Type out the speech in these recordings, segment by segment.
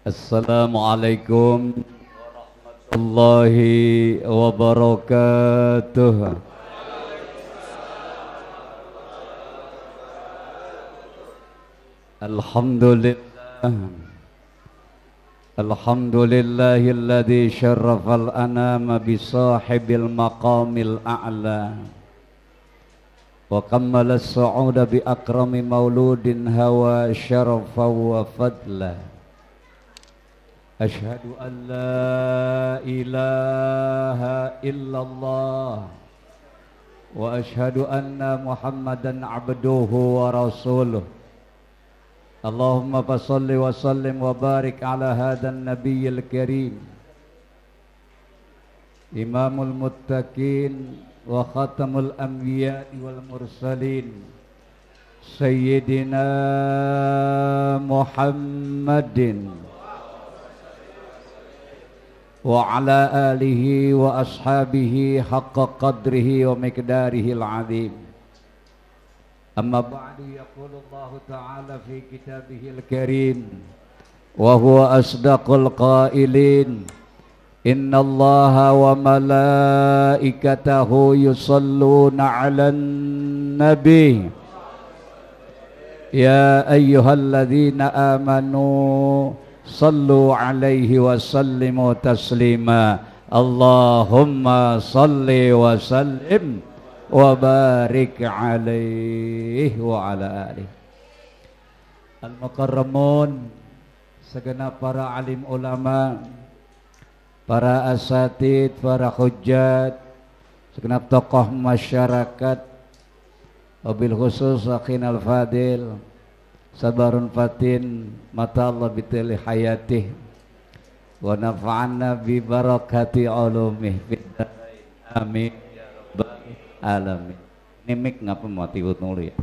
Assalamualaikum warahmatullahi wabarakatuh. Alhamdulillah. Alhamdulillahilladzi syarrafal anama bisahibil maqamil a'la wa kammala as-su'uda bi akrami mauludin hawa syarafa wa fadla. Ashhadu an la ilaha illallah wa ashhadu anna Muhammadan abduhu wa rasuluh. Allahumma fassalli wa sallim wa barik ala hadan nabiyyil karim imamul muttaqin wa khatamul anbiya wal mursalin sayyidina Muhammadin wa ala alihi wa ashabihi haqqa qadrihi wa miqdarihil azim. Amma ba'du, yaqulu Allah ta'ala fi kitabihil karim wa huwa asdaqul qailin inna Allaha wa malaikatahu yusalluna 'alan nabi ya ayyuhalladzina amanu sallu alaihi wa sallimu taslima. Allahumma salli wa sallim wa barik alaihi wa ala alihi. Al-mukarramun, segenap para alim ulama, para asatid, para hujjat, segenap tokoh masyarakat, wabil khusus akhinal fadil sabarun fatin mata Allah bitili hayatih wa nafa'anna bi barakati ulumih biddarain amin ya rabbal alamin. Ini mik ngapa mau tiwut nulu ya.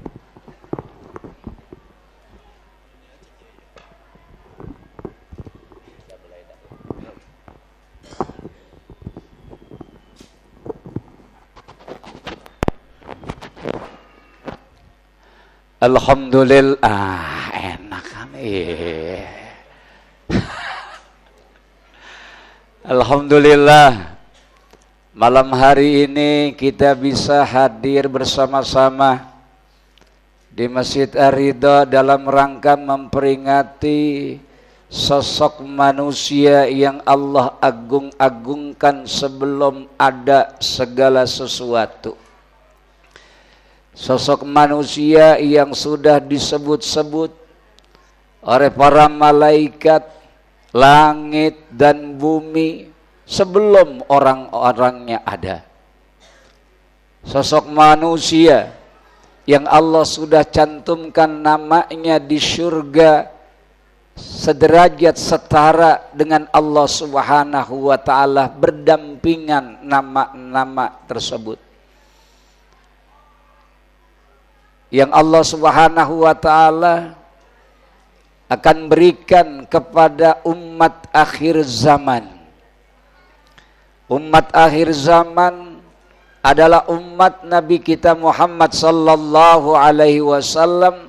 Alhamdulillah, enak kan? Alhamdulillah, malam hari ini kita bisa hadir bersama-sama di Masjid Ar-Ridha dalam rangka memperingati sosok manusia yang Allah agung-agungkan sebelum ada segala sesuatu. Sosok manusia yang sudah disebut-sebut oleh para malaikat, langit dan bumi sebelum orang-orangnya ada. Sosok manusia yang Allah sudah cantumkan namanya di surga sederajat setara dengan Allah Subhanahu wa ta'ala, berdampingan nama-nama tersebut. Yang Allah Subhanahu wa ta'ala akan berikan kepada umat akhir zaman. Umat akhir zaman adalah umat Nabi kita Muhammad sallallahu alaihi wasallam,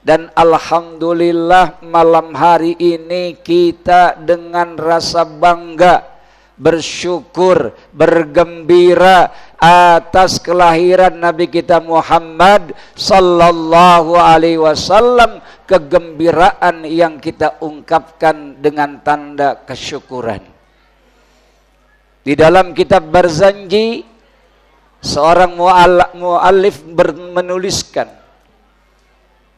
dan alhamdulillah malam hari ini kita dengan rasa bangga, bersyukur, bergembira atas kelahiran Nabi kita Muhammad sallallahu alaihi wasallam, kegembiraan yang kita ungkapkan dengan tanda kesyukuran. Di dalam kitab Barzanji, seorang muallif menuliskan,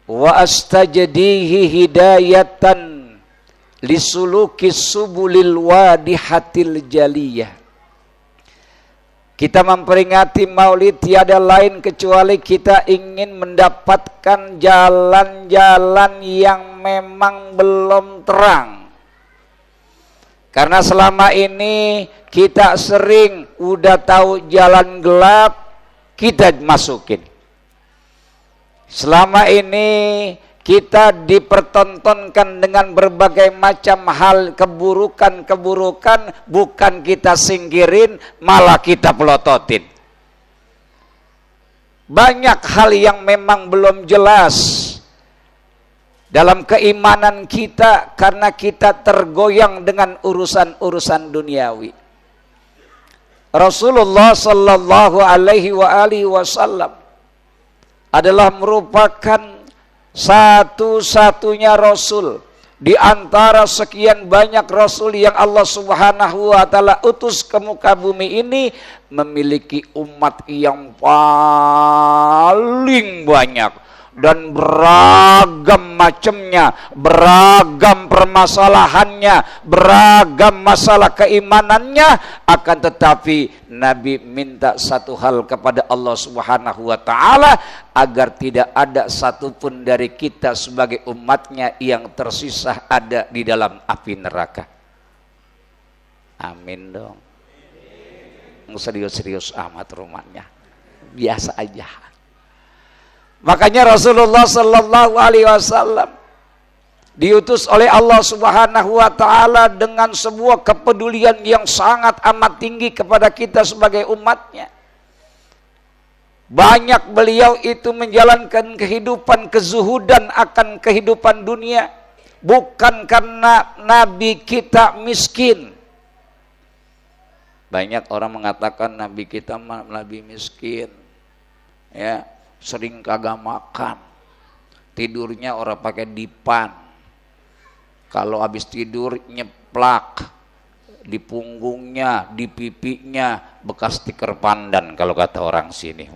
wa astajdihi hidayatan lisuluki subulil wadihatil jaliyah. Kita memperingati Maulid tiada lain kecuali kita ingin mendapatkan jalan-jalan yang memang belum terang. Karena selama ini kita sering udah tahu jalan gelap, kita masukin. Selama ini kita dipertontonkan dengan berbagai macam hal keburukan-keburukan, bukan kita singkirin, malah kita pelototin. Banyak hal yang memang belum jelas. dalam keimanan kita karena kita tergoyang dengan urusan-urusan duniawi. Rasulullah sallallahu alaihi wasallam adalah merupakan satu-satunya rasul di antara sekian banyak rasul yang Allah Subhanahu wa taala utus ke muka bumi ini, memiliki umat yang paling banyak dan beragam macamnya, beragam permasalahannya, beragam masalah keimanannya. Akan tetapi Nabi minta satu hal kepada Allah Subhanahu wa taala, agar tidak ada satupun dari kita sebagai umatnya yang tersisa ada di dalam api neraka. Amin dong. Serius-serius amat rumahnya, biasa aja. Makanya Rasulullah sallallahu alaihi wasallam diutus oleh Allah Subhanahu wa taala dengan sebuah kepedulian yang sangat amat tinggi kepada kita sebagai umatnya. Banyak beliau itu menjalankan kehidupan kezuhudan akan kehidupan dunia, bukan karena nabi kita miskin. Banyak orang mengatakan nabi kita nabi miskin, ya, sering kagak makan, tidurnya orang pakai dipan, kalau habis tidur nyeplak di punggungnya, di pipinya bekas stiker pandan kalau kata orang sini.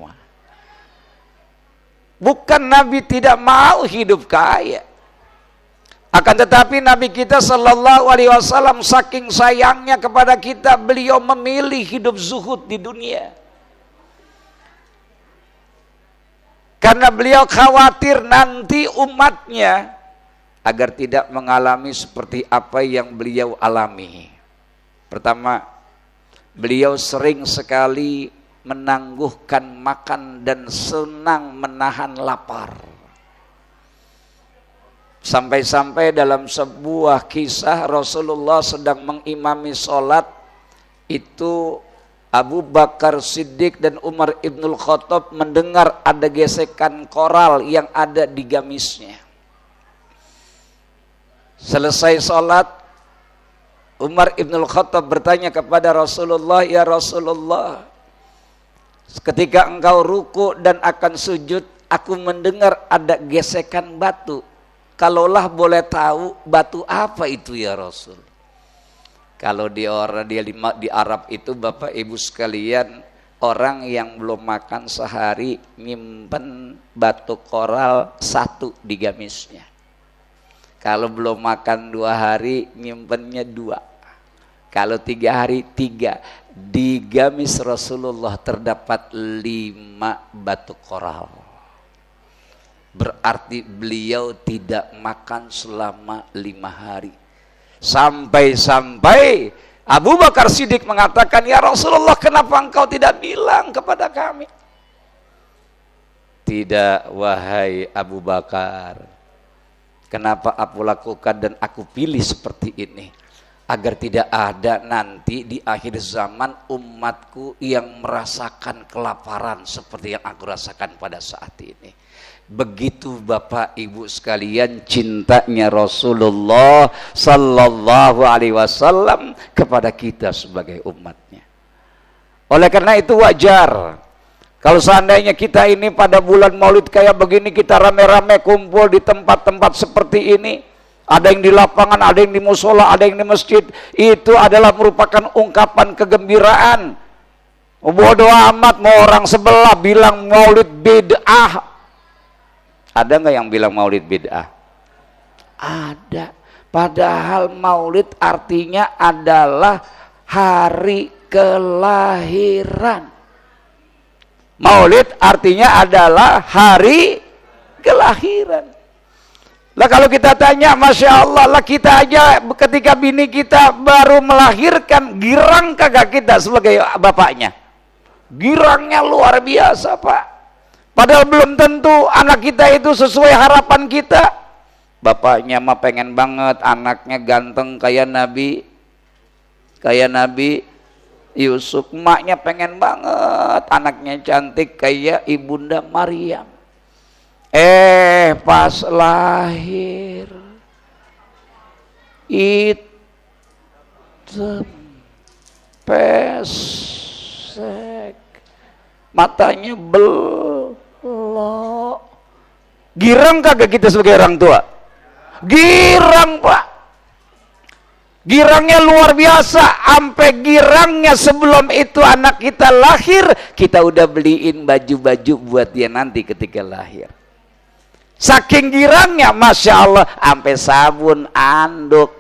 Bukan Nabi tidak mau hidup kaya, akan tetapi Nabi kita sallallahu alaihi wasallam saking sayangnya kepada kita, beliau memilih hidup zuhud di dunia. Karena beliau khawatir nanti umatnya agar tidak mengalami seperti apa yang beliau alami. Pertama, beliau sering sekali menangguhkan makan dan senang menahan lapar. Sampai-sampai dalam sebuah kisah Rasulullah sedang mengimami sholat, itu Abu Bakar Siddiq dan Umar Ibnul Khattab mendengar ada gesekan koral yang ada di gamisnya. Selesai sholat, Umar Ibnul Khattab bertanya kepada Rasulullah, "Ya Rasulullah, ketika engkau ruku dan akan sujud, aku mendengar ada gesekan batu. Kalaulah boleh tahu, batu apa itu ya Rasul?" Kalau di Arab itu Bapak Ibu sekalian, orang yang belum makan sehari nyimpen batu koral satu di gamisnya. Kalau belum makan 2 hari nyimpennya 2. Kalau 3 hari 3. Di gamis Rasulullah terdapat 5 batu koral. Berarti beliau tidak makan selama 5 hari. Sampai-sampai Abu Bakar Siddiq mengatakan, "Ya Rasulullah, kenapa engkau tidak bilang kepada kami?" "Tidak, wahai Abu Bakar. Kenapa aku lakukan dan aku pilih seperti ini? Agar tidak ada nanti di akhir zaman umatku yang merasakan kelaparan seperti yang aku rasakan pada saat ini." Begitu Bapak Ibu sekalian cintanya Rasulullah sallallahu alaihi wasallam kepada kita sebagai umatnya. Oleh karena itu wajar kalau seandainya kita ini pada bulan Maulid kayak begini, kita rame-rame kumpul di tempat-tempat seperti ini, ada yang di lapangan, ada yang di musola, ada yang di masjid, itu adalah merupakan ungkapan kegembiraan. Bodoh amat mau orang sebelah bilang Maulid bid'ah. Ada nggak yang bilang maulid bid'ah? Ada. Padahal maulid artinya adalah hari kelahiran. Maulid artinya adalah hari kelahiran. Lah kalau kita tanya, Masya Allah, lah kita aja ketika bini kita baru melahirkan, girang kagak kita sebagai bapaknya? Girangnya luar biasa Pak. Padahal belum tentu anak kita itu sesuai harapan kita. Bapaknya mah pengen banget anaknya ganteng kayak Nabi Yusuf. Emaknya pengen banget anaknya cantik kayak Ibunda Maryam. Pas lahir hitam, pesek, matanya belok. Girang kagak kita sebagai orang tua? Girang, Pak. Girangnya luar biasa, sampai girangnya sebelum itu anak kita lahir, kita udah beliin baju-baju buat dia nanti ketika lahir. Saking girangnya, Masya Allah, sampai sabun, anduk,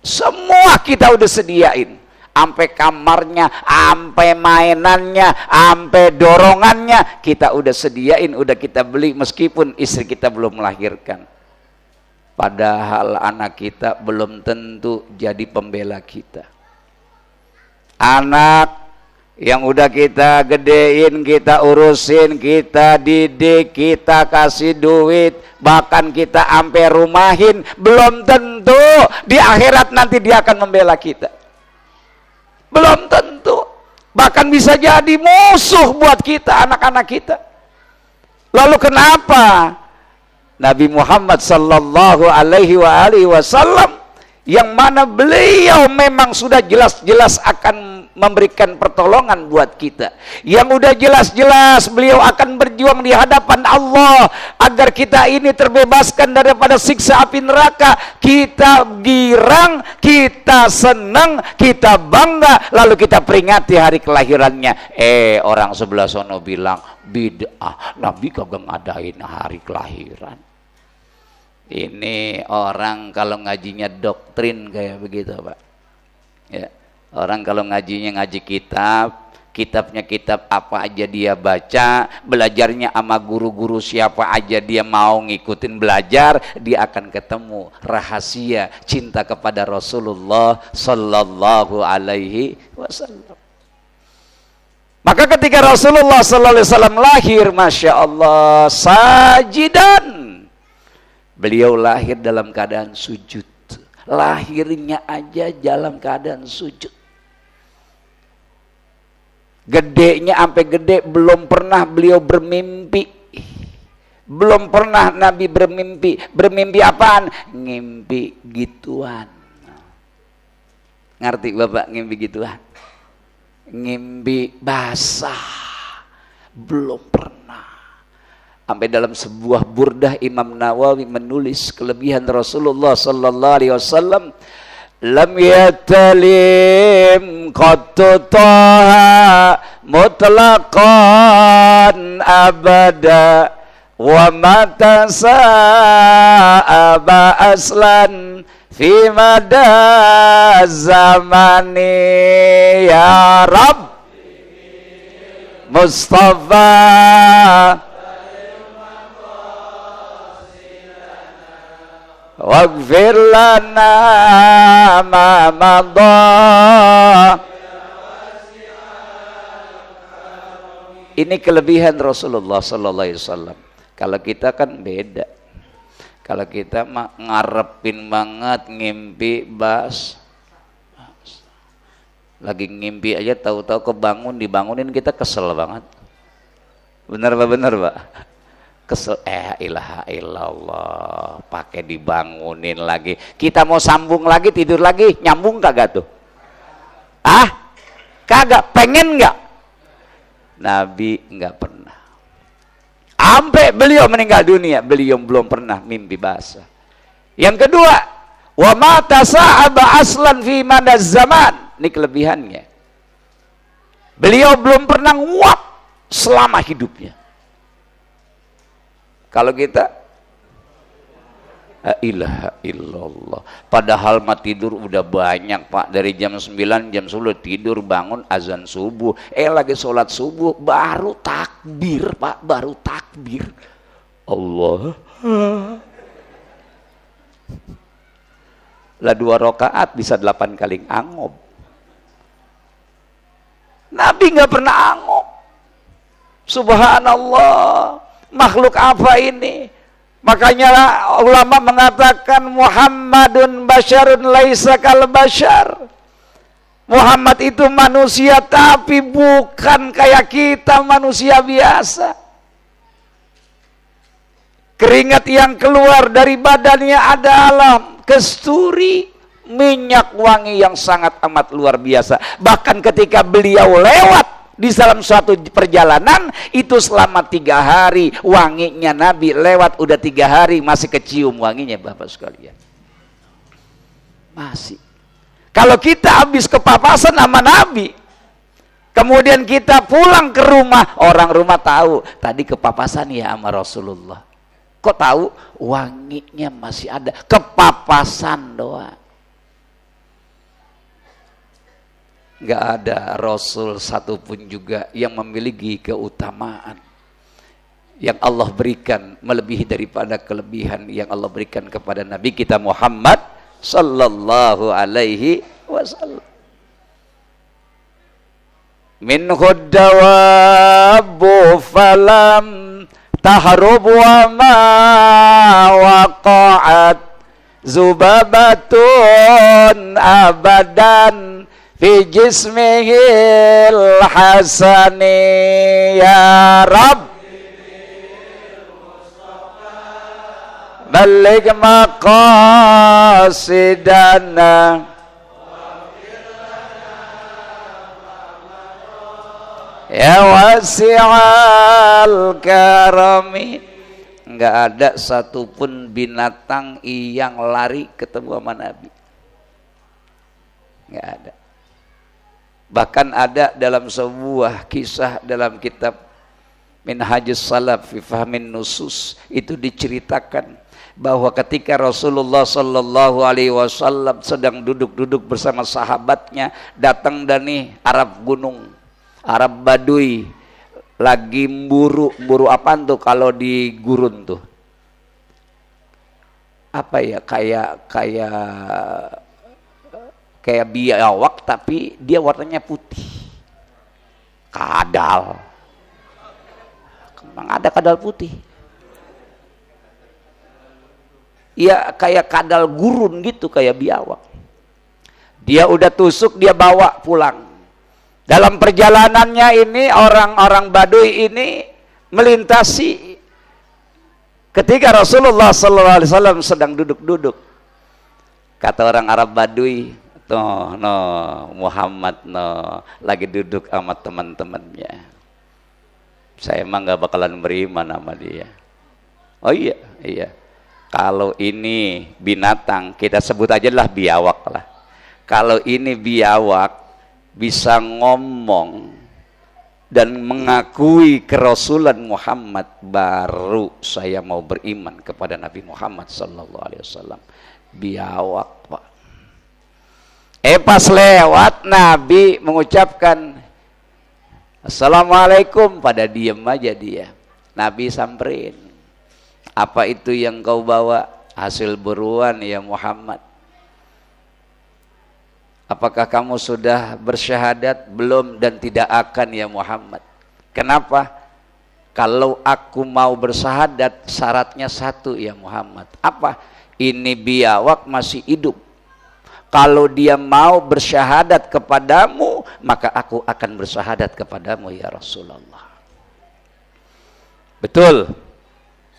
semua kita udah sediain. Sampai kamarnya, sampai mainannya, sampai dorongannya, kita udah sediain, udah kita beli meskipun istri kita belum melahirkan. Padahal anak kita belum tentu jadi pembela kita. Anak yang udah kita gedein, kita urusin, kita didik, kita kasih duit, bahkan kita sampai rumahin, belum tentu di akhirat nanti dia akan membela kita. Belum tentu. Bahkan bisa jadi musuh buat kita, anak-anak kita. Lalu kenapa Nabi Muhammad sallallahu alaihi wasallam yang mana beliau memang sudah jelas-jelas akan memberikan pertolongan buat kita, yang udah jelas-jelas beliau akan berjuang di hadapan Allah agar kita ini terbebaskan daripada siksa api neraka, kita girang, kita senang, kita bangga, lalu kita peringati hari kelahirannya. Orang sebelah sono bilang bid'ah, Nabi kagak ngadain hari kelahiran. Ini orang kalau ngajinya doktrin kayak begitu, Pak. Ya, orang kalau ngajinya ngaji kitabnya kitab apa aja dia baca, belajarnya sama guru-guru siapa aja dia mau ngikutin belajar, dia akan ketemu rahasia cinta kepada Rasulullah sallallahu alaihi wasallam. Maka ketika Rasulullah sallallahu alaihi wasallam lahir, Masya Allah, sajidan, beliau lahir dalam keadaan sujud. Lahirnya aja dalam keadaan sujud. Gedenya sampai gede, belum pernah beliau bermimpi. Belum pernah Nabi bermimpi. Bermimpi apaan? Ngimpi gituan. Ngerti Bapak ngimpi gituan? Ngimpi basah. Belum pernah. Sampai dalam sebuah burdah Imam Nawawi menulis kelebihan Rasulullah sallallahu alaihi wasallam, lam yatalim qattu taha mutlaqan abada wa mata sa'aba aslan fi mada zamani ya Rabb Mustafa waghfir lana ma madha. Ini kelebihan Rasulullah sallallahu alaihi wasallam. Kalau kita kan beda. Kalau kita mah ngarepin banget ngimpi lagi ngimpi aja tahu-tahu kebangun, dibangunin kita kesel banget. Benar Pak? Benar Pak? Kesel, ilaha illallah, pakai dibangunin lagi, kita mau sambung lagi, tidur lagi, nyambung kagak tuh? Kagak, pengen nggak? Nabi nggak pernah, sampai beliau meninggal dunia, beliau belum pernah mimpi basah. Yang kedua, wa mata sa'aba aslan fi madaz zaman, ini kelebihannya, beliau belum pernah nguap selama hidupnya. Kalau kita la ilaha illallah, padahal mah tidur udah banyak Pak, dari jam 9 jam 10 tidur, bangun azan subuh, lagi sholat subuh baru takbir Pak, baru takbir Allah lah 2 rakaat bisa 8 kali angob. Nabi nggak pernah angob. Subhanallah, makhluk apa ini? Makanya ulama mengatakan Muhammadun basyarun laisa kal basyar. Muhammad itu manusia tapi bukan kayak kita manusia biasa. Keringat yang keluar dari badannya adalah kasturi, minyak wangi yang sangat amat luar biasa. Bahkan ketika beliau lewat di dalam suatu perjalanan itu selama 3 hari wanginya Nabi, lewat udah 3 hari masih kecium wanginya Bapak sekalian. Masih. Kalau kita habis kepapasan sama Nabi, kemudian kita pulang ke rumah, orang rumah tahu tadi kepapasan ya sama Rasulullah. Kok tahu? Wanginya masih ada, kepapasan doang. Nggak ada Rasul satupun juga yang memiliki keutamaan yang Allah berikan melebihi daripada kelebihan yang Allah berikan kepada Nabi kita Muhammad sallallahu alaihi wasallam. Minhu dawabu falam tahrub wa ma waqa'at zubabatun abadan fi jismihil hasani ya Rabb balik maqasidana ya wasi'al karami. Enggak ada satupun binatang yang lari ketemu sama Nabi, enggak ada. Bahkan ada dalam sebuah kisah dalam kitab Minhajus Salaf fi Fahmin Nusus, itu diceritakan bahwa ketika Rasulullah sallallahu alaihi wasallam sedang duduk-duduk bersama sahabatnya, datang dari Arab gunung, Arab Baduy, lagi buru apaan tuh kalau di gurun tuh? Apa ya, kayak biawak tapi dia warnanya putih. Kadal. Memang ada kadal putih. Ya kayak kadal gurun gitu, kayak biawak. Dia udah tusuk, dia bawa pulang. Dalam perjalanannya ini orang-orang Baduy ini melintasi ketika Rasulullah SAW sedang duduk-duduk. Kata orang Arab Baduy, Muhammad lagi duduk sama teman-temannya. Saya emang gak bakalan beriman sama dia. Oh iya. Kalau ini binatang, kita sebut aja lah biawak lah. Kalau ini biawak bisa ngomong dan mengakui kerasulan Muhammad, baru saya mau beriman kepada Nabi Muhammad sallallahu alaihi wasallam. Biawak, Pak. Pas lewat Nabi mengucapkan Assalamualaikum, pada diem aja dia. Nabi samperin, apa itu yang kau bawa? Hasil buruan ya Muhammad. Apakah kamu sudah bersyahadat? Belum dan tidak akan ya Muhammad. Kenapa? Kalau aku mau bersyahadat syaratnya satu ya Muhammad. Apa? Ini biawak masih hidup. Kalau dia mau bersyahadat kepadamu, maka aku akan bersyahadat kepadamu ya Rasulullah. Betul?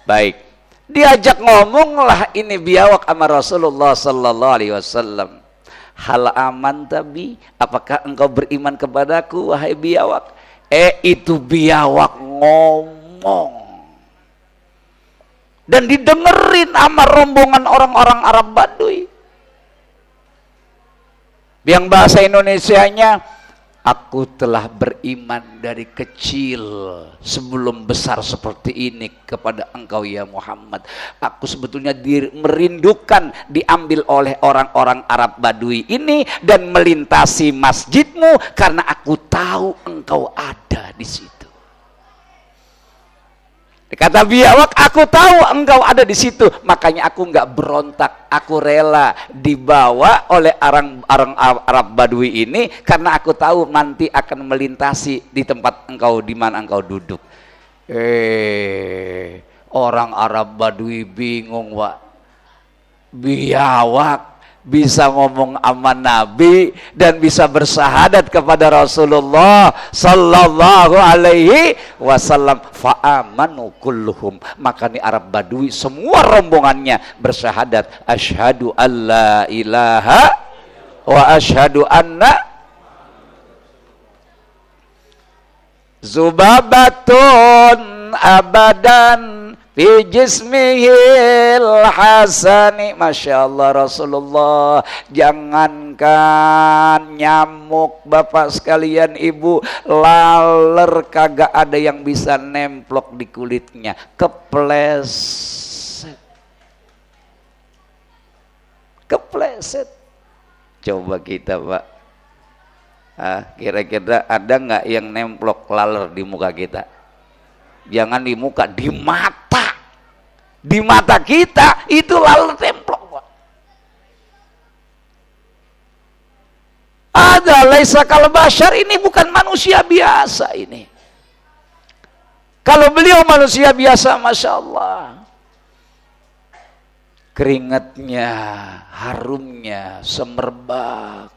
Baik. Diajak ngomonglah ini biawak sama Rasulullah sallallahu alaihi wasallam. Hal aman tabi, apakah engkau beriman kepadaku wahai biawak? Itu biawak ngomong dan didengerin sama rombongan orang-orang Arab Baduy. Yang bahasa Indonesianya, aku telah beriman dari kecil sebelum besar seperti ini kepada engkau ya Muhammad. Aku sebetulnya merindukan diambil oleh orang-orang Arab Baduy ini dan melintasi masjidmu karena aku tahu engkau ada di situ. Kata biawak, aku tahu engkau ada di situ, makanya aku nggak berontak, aku rela dibawa oleh orang Arab Baduy ini karena aku tahu nanti akan melintasi di tempat engkau, di mana engkau duduk. Orang Arab Baduy bingung, Pak. Biawak bisa ngomong sama Nabi dan bisa bersahadat kepada Rasulullah sallallahu alaihi wasallam. Fa'amanu kulluhum, maka nih Arab Badui semua rombongannya bersahadat asyhadu alla ilaha wa asyhadu anna Zubabatun abadan fi jismihil hasani. Masya Allah Rasulullah, jangankan nyamuk bapak sekalian ibu, laler kagak ada yang bisa nemplok di kulitnya, kepleset. Coba kita pak, kira-kira ada nggak yang nemplok laler di muka kita? Jangan di muka, di mata. Di mata kita itu laler templok. Ada laisa kal bashar, ini bukan manusia biasa ini. Kalau beliau manusia biasa, masya Allah, keringatnya, harumnya semerbak,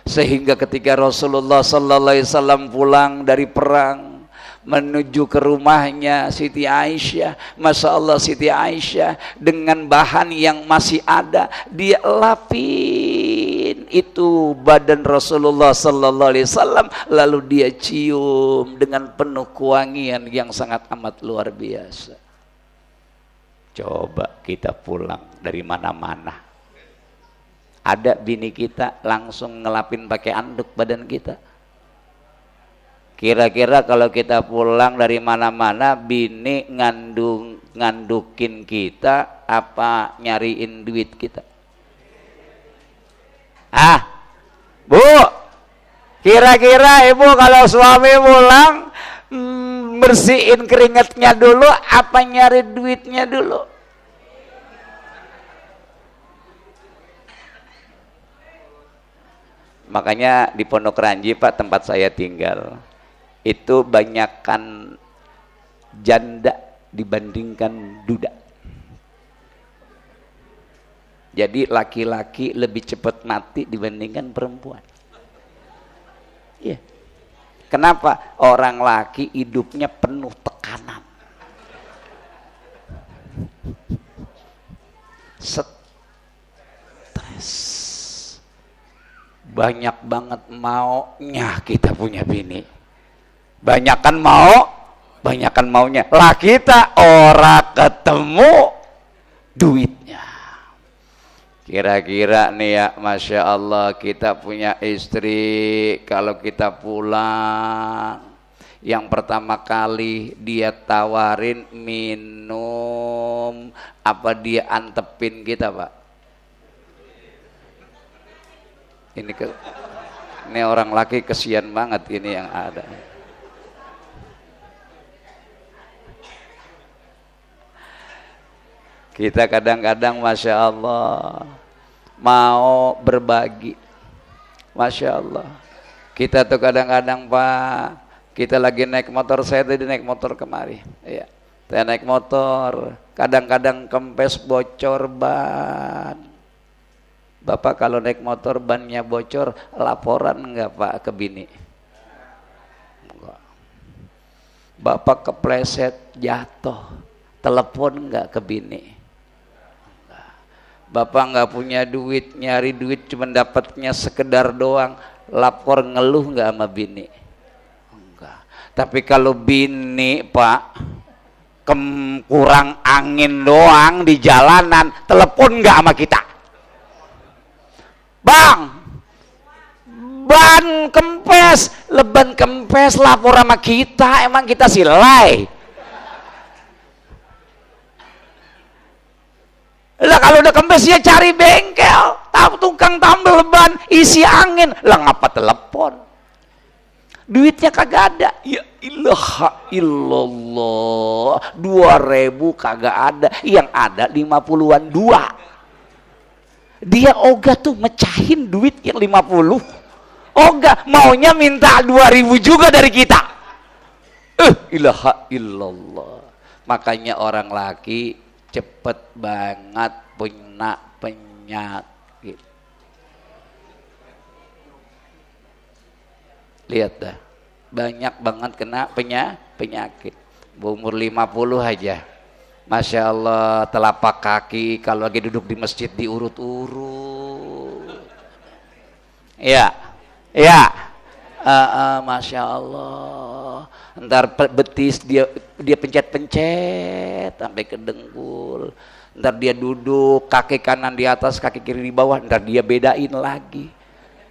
sehingga ketika Rasulullah sallallahu alaihi wasallam pulang dari perang menuju ke rumahnya Siti Aisyah, masya Allah, Siti Aisyah dengan bahan yang masih ada, dia lapin itu badan Rasulullah sallallahu alaihi wasallam, lalu dia cium dengan penuh kewangian yang sangat amat luar biasa. Coba kita pulang dari mana-mana, ada bini kita langsung ngelapin pakai anduk badan kita. Kira-kira kalau kita pulang dari mana-mana, bini ngandukin kita apa nyariin duit kita? Bu, kira-kira ibu kalau suami pulang bersihin keringatnya dulu apa nyari duitnya dulu? Makanya di Pondok Ranji Pak, tempat saya tinggal, itu banyakkan janda dibandingkan duda. Jadi laki-laki lebih cepat mati dibandingkan perempuan. Iya. Kenapa? Orang laki hidupnya penuh tekanan, stres, banyak banget maunya. Kita punya bini, banyakan maunya. Lah kita ora ketemu duitnya. Kira-kira nih ya, masya Allah, kita punya istri, kalau kita pulang, yang pertama kali dia tawarin minum, apa dia antepin kita Pak? Ini orang laki kesian banget ini yang ada. Kita kadang-kadang masya Allah mau berbagi, masya Allah. Kita tuh kadang-kadang Pak, kita lagi naik motor, saya tadi naik motor kemari, ya, saya naik motor, kadang-kadang kempes bocor ban. Bapak kalau naik motor bannya bocor, laporan enggak Pak ke bini? Enggak. Bapak kepleset jatuh, telepon enggak ke bini? Bapak nggak punya duit, nyari duit cuma dapatnya sekedar doang, lapor ngeluh nggak sama bini? Enggak. Tapi kalau bini Pak kurang angin doang di jalanan, telepon nggak sama kita? Bang, ban kempes, leban kempes, lapor sama kita, emang kita silai? Lah kalau udah kempes ya cari bengkel, tukang tambal ban, isi angin. Lah ngapa telepon? Duitnya kagak ada. Ya ilaha illallah, 2.000 kagak ada, yang ada 50-an dua. Dia ogah tuh mecahin duit yang 50. Ogah maunya minta 2.000 juga dari kita. Ilaha illallah. Makanya orang laki cepet banget punya penyakit. Lihat dah, banyak banget kena penyakit. Umur 50 aja, Masya Allah, telapak kaki kalau lagi duduk di masjid diurut-urut. Ya, ya, Masya Allah. Ntar betis dia pencet-pencet sampai ke dengkul. Ntar dia duduk, kaki kanan di atas, kaki kiri di bawah. Ntar dia bedain lagi.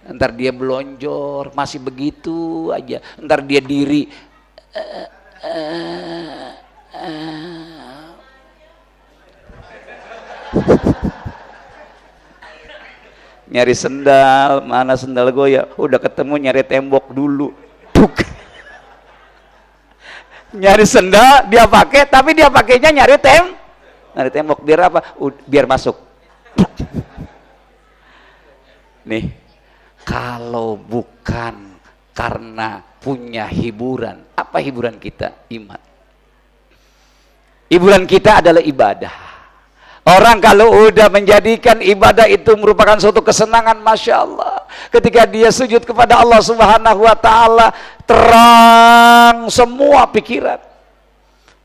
Ntar dia belonjor, masih begitu aja. Ntar dia diri. Nyari sendal, mana sendal gue ya? Udah ketemu, nyari tembok dulu. Duk. Nyari sendal dia pakai, tapi dia pakainya nyari tembok biar apa? Biar masuk. Nih, kalau bukan karena punya hiburan, apa hiburan kita? Iman. Hiburan kita adalah ibadah. Orang kalau udah menjadikan ibadah itu merupakan suatu kesenangan, Masya Allah. Ketika dia sujud kepada Allah Subhanahu wa Ta'ala, terang semua pikiran.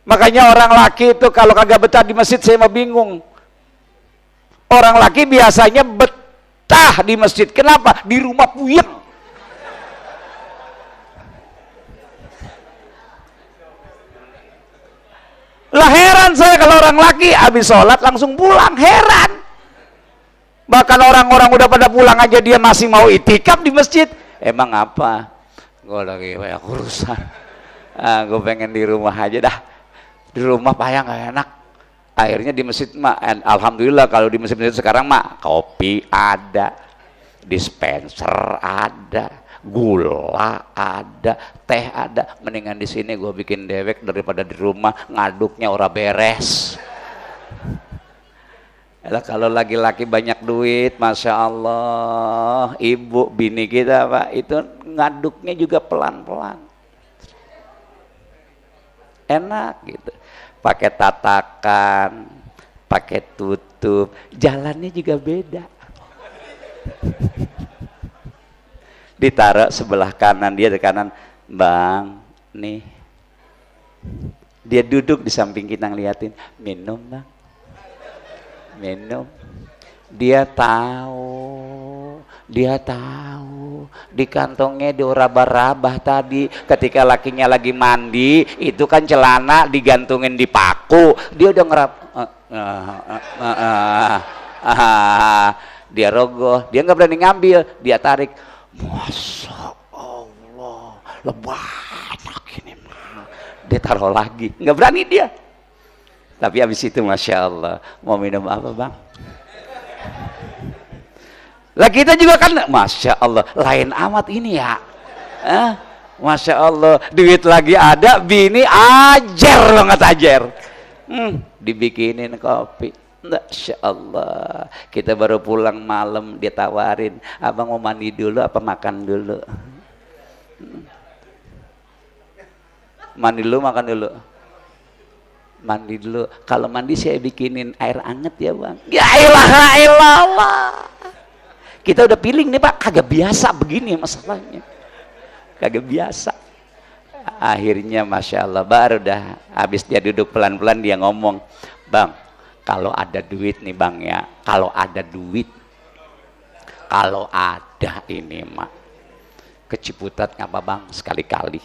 Makanya orang laki itu kalau kagak betah di masjid, saya mah bingung. Orang laki biasanya betah di masjid. Kenapa? Di rumah puyeng. Lah heran saya kalau orang laki habis sholat langsung pulang, heran. Bahkan orang-orang udah pada pulang aja dia masih mau itikaf di masjid. Emang apa? Gue lagi banyak urusan. Gue pengen di rumah aja dah. Di rumah payah nggak enak. Akhirnya di masjid mah, alhamdulillah kalau di masjid sekarang mah kopi ada, dispenser ada, gula ada, teh ada. Mendingan di sini gue bikin dewek daripada di rumah ngaduknya ora beres. Yalah, kalau laki-laki banyak duit, Masya Allah, ibu bini kita Pak, itu ngaduknya juga pelan-pelan, enak gitu. Pakai tatakan, pakai tutup, jalannya juga beda. Ditaruh sebelah kanan, dia di kanan, Bang, nih. Dia duduk di samping kita ngeliatin, minum Bang, minum. Dia tahu di kantongnya dioraba-rabah tadi ketika lakinya lagi mandi, itu kan celana digantungin di paku, dia udah ngerap. Dia rogoh, dia nggak berani ngambil, dia tarik. Masya Allah, banyak ini mah. Dia taruh lagi, nggak berani dia. Tapi habis itu Masya Allah, mau minum apa Bang? Lah kita juga kan, Masya Allah, lain amat ini ya. Masya Allah, duit lagi ada, bini ajar banget ajar. Dibikinin kopi. Masya Allah, kita baru pulang malam, dia tawarin, Abang mau mandi dulu apa makan dulu? Mandi dulu, makan dulu? Mandi dulu. Kalau mandi saya bikinin air anget ya Bang. Ya ilaha illallah. Kita udah feeling nih Pak, kagak biasa begini masalahnya, kagak biasa. Akhirnya Masya Allah, baru dah habis dia duduk pelan-pelan dia ngomong, Bang, kalau ada duit nih Bang ya, kalau ada duit, kalau ada ini mak, ke Ciputat ngapa Bang sekali-kali,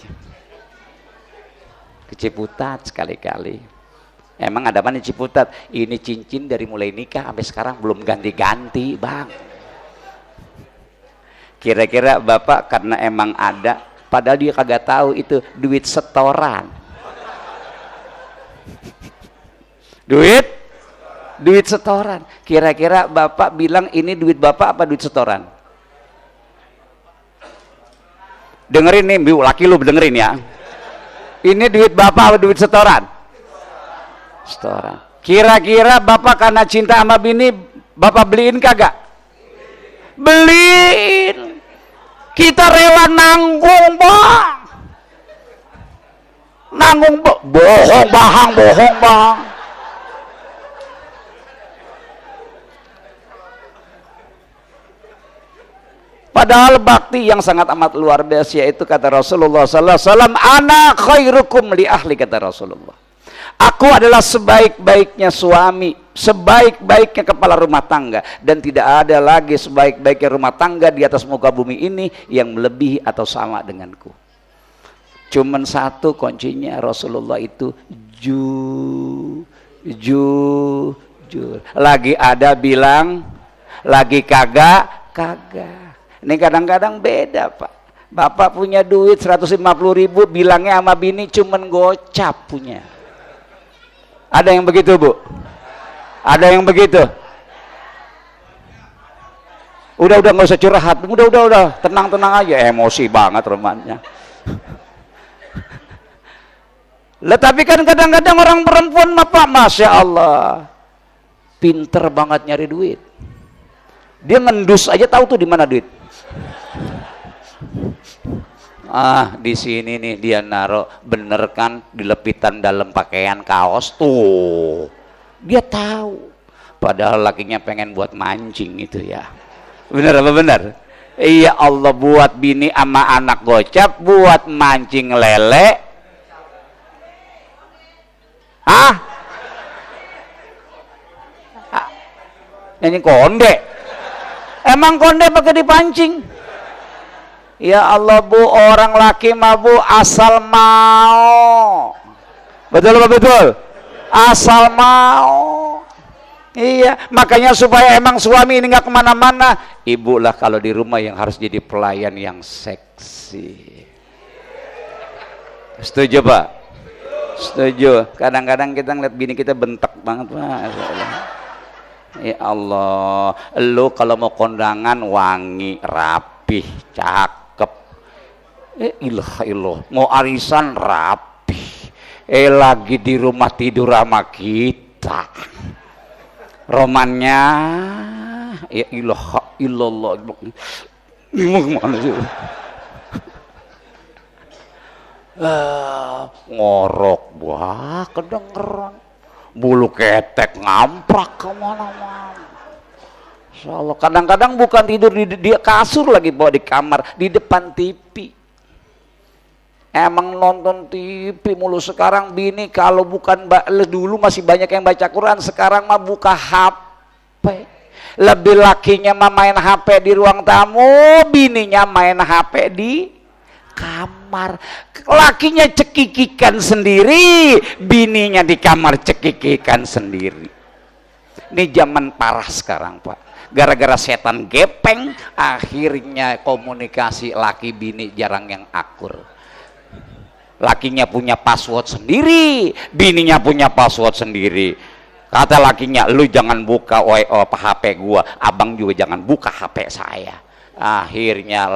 ke Ciputat sekali-kali. Emang ada apa nih Ciputat? Ini cincin dari mulai nikah sampai sekarang belum ganti-ganti Bang. Kira-kira Bapak karena emang ada, padahal dia kagak tahu itu duit setoran. Duit setoran. Kira-kira Bapak bilang ini duit Bapak apa duit setoran? Dengerin nih, laki lu dengerin ya. Ini duit Bapak apa duit setoran? Setoran. Kira-kira Bapak karena cinta sama bini, Bapak beliin kagak? Beliin. Kita rela nanggung Bang, nanggung bohong Bang. Padahal bakti yang sangat amat luar biasa, yaitu kata Rasulullah sallallahu alaihi wasallam, ana khairukum li ahli, kata Rasulullah. Aku adalah sebaik-baiknya suami, sebaik-baiknya kepala rumah tangga, dan tidak ada lagi sebaik-baiknya rumah tangga di atas muka bumi ini yang melebihi atau sama denganku. Cuman satu kuncinya, Rasulullah itu jujur. Lagi ada bilang, lagi kagak. Ini kadang-kadang beda, Pak. Bapak punya duit 150.000, bilangnya sama bini cuman gocap punya. Ada yang begitu, Bu? Ada yang begitu? Udah nggak usah curhat. Udah, tenang aja. Emosi banget romannya. Lah tapi kan kadang-kadang orang perempuan mah, Pak, masya Allah, pinter banget nyari duit. Dia ngendus aja tahu tuh di mana duit. Di sini nih dia naruh, bener kan, di lepitan dalam pakaian kaos tuh. Dia tahu. Padahal lakinya pengen buat mancing itu ya. Bener apa bener? Iya, Allah buat bini sama anak gocap buat mancing lele. Ini konde. Emang konde pakai dipancing? Ya Allah, Bu, orang laki mah, Bu, asal mau. Betul apa betul? Asal mau. Iya, makanya supaya emang suami ini nggak kemana-mana, ibu lah kalau di rumah yang harus jadi pelayan yang seksi. Setuju, Pak? Setuju. Kadang-kadang kita ngeliat bini kita bentak banget, Pak. Ya Allah, lu kalau mau kondangan wangi, rapih, cakep. Ilah, mau arisan rapih. Lagi di rumah tidur sama kita. Romannya, ya ilah, illallah. Gimana sih? Ngorok, wah, kedengeran. Bulu ketek ngamprak kemana-mana. Insyaallah. Kadang-kadang bukan tidur di kasur lagi, bawa di kamar, di depan TV. Emang nonton TV mulu. Sekarang bini kalau bukan dulu masih banyak yang baca Quran, sekarang mah buka HP. Lebih lakinya mah main HP di ruang tamu, bininya main HP di kamar. Lakinya cekikikan sendiri, bininya di kamar cekikikan sendiri. Ini zaman parah sekarang, Pak. Gara-gara setan gepeng, akhirnya komunikasi laki bini jarang yang akur. Lakinya punya password sendiri, bininya punya password sendiri. Kata lakinya, lu jangan buka HP gua, abang juga jangan buka HP saya. Akhirnya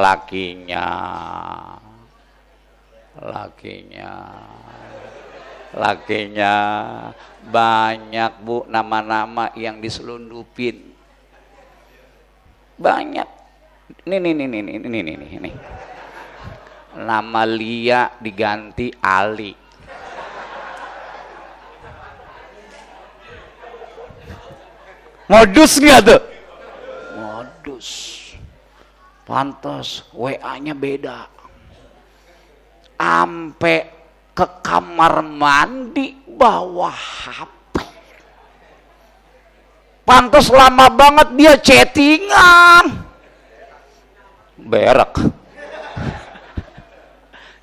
lakinya banyak, Bu, nama-nama yang diselundupin. Banyak. Ini. Nama Lia diganti Ali. Modus nggak tuh? Modus. Pantas WA-nya beda. Ampe ke kamar mandi bawa HP. Pantas lama banget dia chattingan. Berak.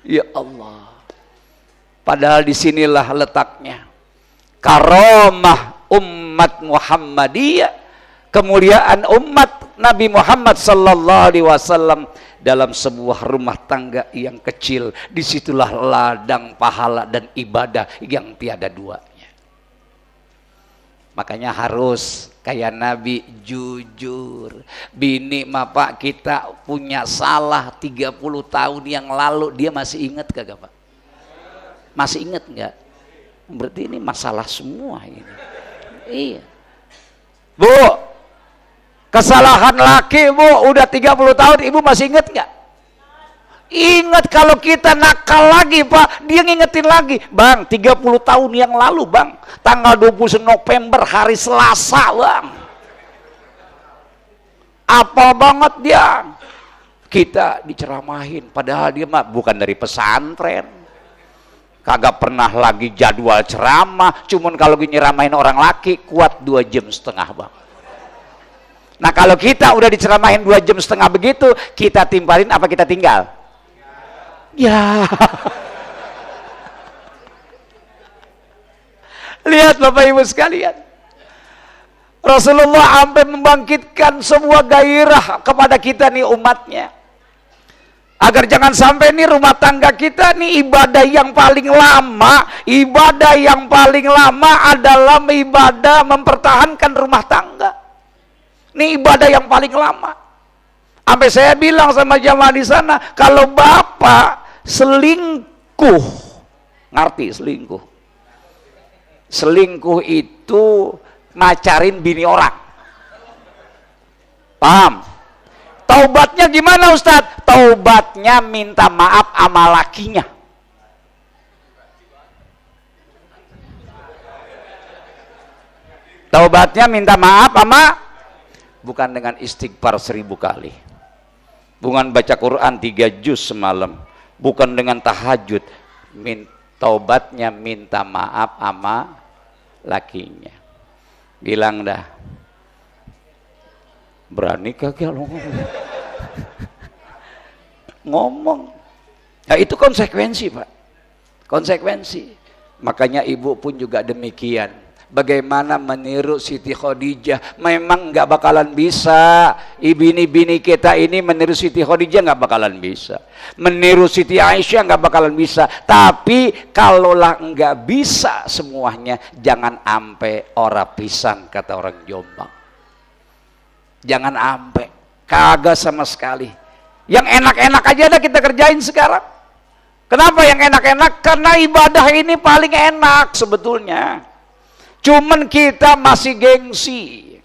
Ya Allah. Padahal disinilah letaknya karomah umat Muhammadiyah, kemuliaan umat Nabi Muhammad sallallahu alaihi wasallam dalam sebuah rumah tangga yang kecil. Disitulah ladang pahala dan ibadah yang tiada duanya. Makanya harus kayak Nabi, jujur. Bini mah, Pak, kita punya salah 30 tahun yang lalu, dia masih ingat kagak, Pak? Masih ingat nggak? Berarti ini masalah semua ini. Iya. Bu, kesalahan laki, Bu, udah 30 tahun, ibu masih ingat nggak? Ingat. Kalau kita nakal lagi, Pak, dia ngingetin lagi. Bang, 30 tahun yang lalu, Bang, tanggal 20 November hari Selasa, Bang. Apa banget dia. kita diceramahin, padahal dia mah bukan dari pesantren, kagak pernah lagi jadwal ceramah, cuman kalau nyeramahin orang laki kuat 2,5 jam bang. Nah kalau kita udah diceramahin 2,5 jam begitu, kita timpalin apa kita tinggal? Ya. Lihat Bapak Ibu sekalian, Rasulullah sampai membangkitkan sebuah gairah kepada kita nih umatnya, agar jangan sampai nih rumah tangga kita nih ibadah yang paling lama. Ibadah yang paling lama adalah ibadah mempertahankan rumah tangga. Ini ibadah yang paling lama. Sampai saya bilang sama jamaah di sana, kalau bapak selingkuh, ngerti selingkuh? Selingkuh itu macarin bini orang. Paham? Taubatnya gimana Ustadz? Taubatnya minta maaf sama lakinya. Taubatnya minta maaf sama, bukan dengan istighfar 1000 kali, bukan baca Quran 3 juz semalam, bukan dengan tahajud. Taubatnya minta maaf sama lakinya. Bilang dah, berani kagak lo ngomong? Nah itu konsekuensi Pak, konsekuensi. Makanya ibu pun juga demikian. Bagaimana meniru Siti Khadijah, memang nggak bakalan bisa. Bini-bini kita ini meniru Siti Khadijah nggak bakalan bisa, meniru Siti Aisyah nggak bakalan bisa. Tapi kalaulah nggak bisa semuanya, jangan ampe ora pisan, kata orang Jombang. Jangan ampe, kagak sama sekali. Yang enak-enak aja dah kita kerjain sekarang. Kenapa yang enak-enak? Karena ibadah ini paling enak sebetulnya. Cuman kita masih gengsi.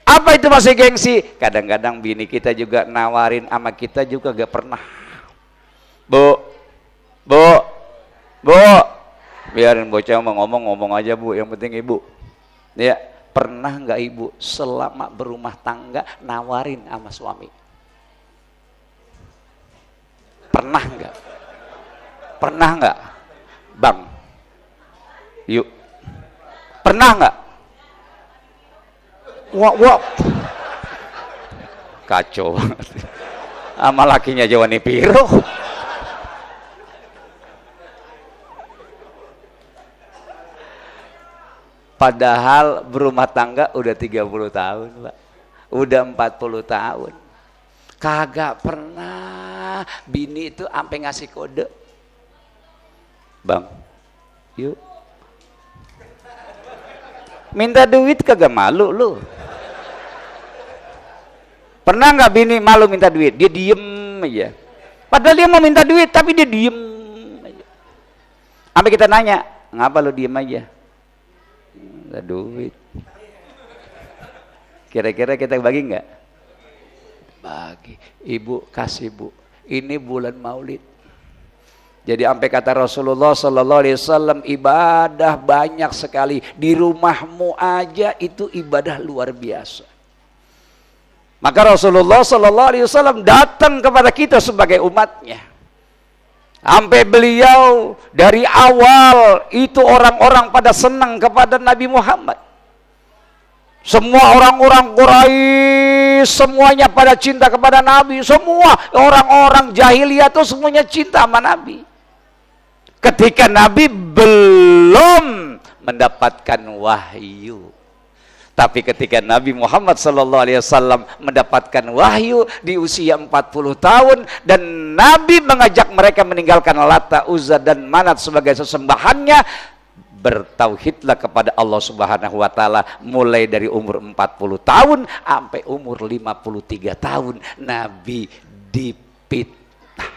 Apa itu masih gengsi? Kadang-kadang bini kita juga nawarin sama kita juga gak pernah. Bu, biarin bocah mau ngomong aja Bu, yang penting ibu. Ya, pernah nggak ibu selama berumah tangga nawarin sama suami? Pernah nggak? Pernah nggak, Bang? Yuk. Pernah nggak? Wah, kacau banget. Sama lakinya Jawani Piro. Padahal berumah tangga udah 30 tahun, Pak. Udah 40 tahun. Kagak pernah bini itu sampai ngasih kode. Bang, yuk. Minta duit kagak malu lu? Pernah nggak bini malu minta duit? Dia diem aja. Padahal dia mau minta duit tapi dia diem aja. Sampai kita nanya, ngapa lu diem aja? Nggak duit. Kira-kira kita bagi nggak? Bagi. Ibu kasih Bu. Ini bulan Maulid. Jadi sampai kata Rasulullah Sallallahu Alaihi Wasallam, ibadah banyak sekali. Di rumahmu aja itu ibadah luar biasa. Maka Rasulullah Sallallahu Alaihi Wasallam datang kepada kita sebagai umatnya. Sampai beliau dari awal itu orang-orang pada senang kepada Nabi Muhammad. Semua orang-orang Quraisy semuanya pada cinta kepada Nabi. Semua orang-orang jahiliyah itu semuanya cinta sama Nabi. Ketika Nabi belum mendapatkan wahyu. Tapi ketika Nabi Muhammad SAW mendapatkan wahyu di usia 40 tahun dan Nabi mengajak mereka meninggalkan Lata, Uzza dan Manat sebagai sesembahannya, bertauhidlah kepada Allah Subhanahu wa taala mulai dari umur 40 tahun sampai umur 53 tahun. Nabi dipitnah.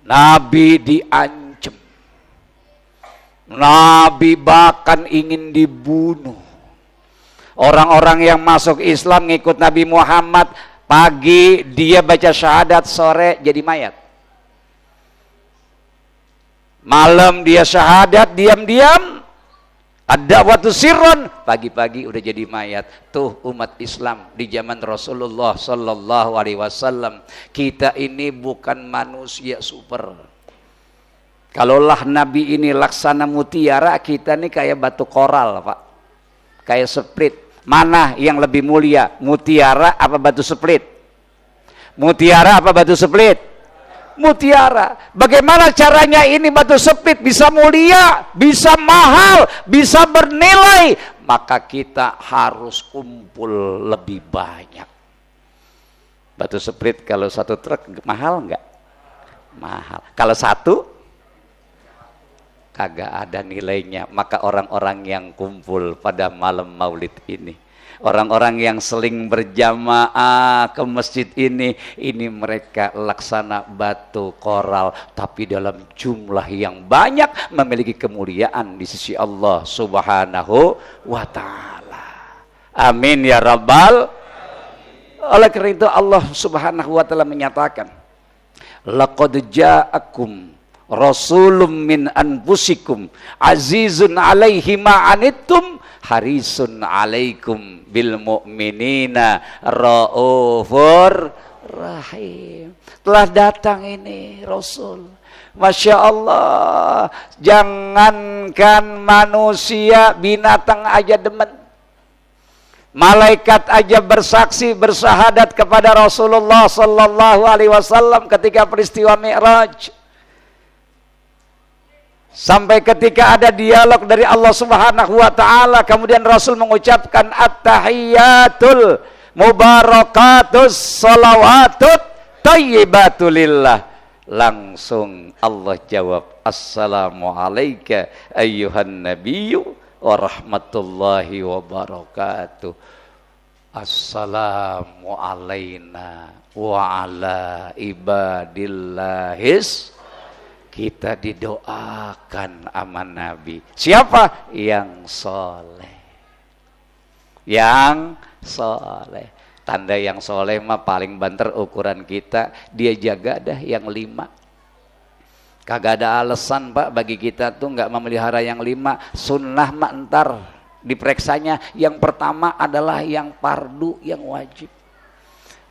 Nabi diancam. Nabi bahkan ingin dibunuh. Orang-orang yang masuk Islam ngikut Nabi Muhammad, pagi dia baca syahadat, sore jadi mayat. Malam dia syahadat, diam-diam Ada waktu sirron, pagi-pagi udah jadi mayat. Tuh umat Islam di zaman Rasulullah Sallallahu Alaihi Wasallam. Kita ini bukan manusia super. Kalaulah Nabi ini laksana mutiara, kita nih kayak batu koral, Pak. Kayak split. Mana yang lebih mulia? Mutiara apa batu split? Mutiara apa batu split? Mutiara. Bagaimana caranya ini batu split bisa mulia, bisa mahal, bisa bernilai? Maka kita harus kumpul lebih banyak. Batu split kalau satu truk mahal enggak? Mahal. Kalau satu kagak ada nilainya. Maka orang-orang yang kumpul pada malam Maulid ini, orang-orang yang seling berjamaah ke masjid ini mereka laksana batu koral, tapi dalam jumlah yang banyak memiliki kemuliaan di sisi Allah Subhanahu wa Ta'ala. Amin ya Rabbal. Oleh karena itu Allah Subhanahu wa Ta'ala menyatakan, laqad ja'akum rasulun min anfusikum azizun alaihi ma anittum harisun alaikum bil mu'minina raufur rahim. Telah datang ini Rasul, Masya Allah, jangankan manusia, binatang aja demen. Malaikat aja bersaksi, bersahadat kepada Rasulullah Sallallahu Alaihi Wasallam ketika peristiwa Mi'raj. Sampai ketika ada dialog dari Allah Subhanahu wa Ta'ala, kemudian Rasul mengucapkan at-tahiyyatul mubarakatus salawatut thayyibatulillah. Langsung Allah jawab, assalamu alayka ayyuhan nabiyyu wa rahmatullahi wa barakatuh. Assalamu alayna wa ala ibadillahis. Kita didoakan sama Nabi. Siapa? Yang soleh. Yang soleh. Tanda yang soleh mah paling banter ukuran kita. Dia jaga dah yang 5. Kagak ada alasan Pak bagi kita tuh nggak memelihara yang 5. Sunnah mah entar dipereksanya. Yang pertama adalah yang fardu, yang wajib.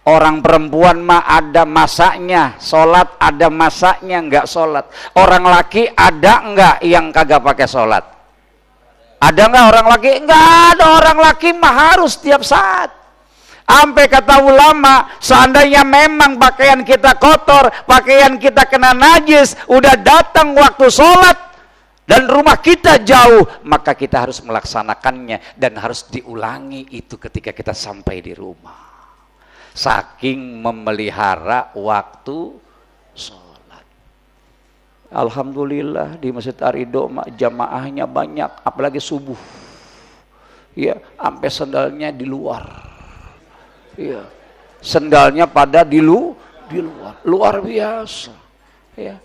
Orang perempuan mah ada masaknya, sholat ada masaknya, enggak sholat. Orang laki ada enggak yang kagak pakai sholat? Ada enggak orang laki? Enggak ada, orang laki mah harus setiap saat. Sampai kata ulama, seandainya memang pakaian kita kotor, pakaian kita kena najis, udah datang waktu sholat dan rumah kita jauh, maka kita harus melaksanakannya dan harus diulangi itu ketika kita sampai di rumah. Saking memelihara waktu sholat. Alhamdulillah di Masjid Ar-Ridho jamaahnya banyak, apalagi subuh. Ya, sampai sendalnya di luar. Ya, sendalnya pada di luar. Luar biasa. Ya.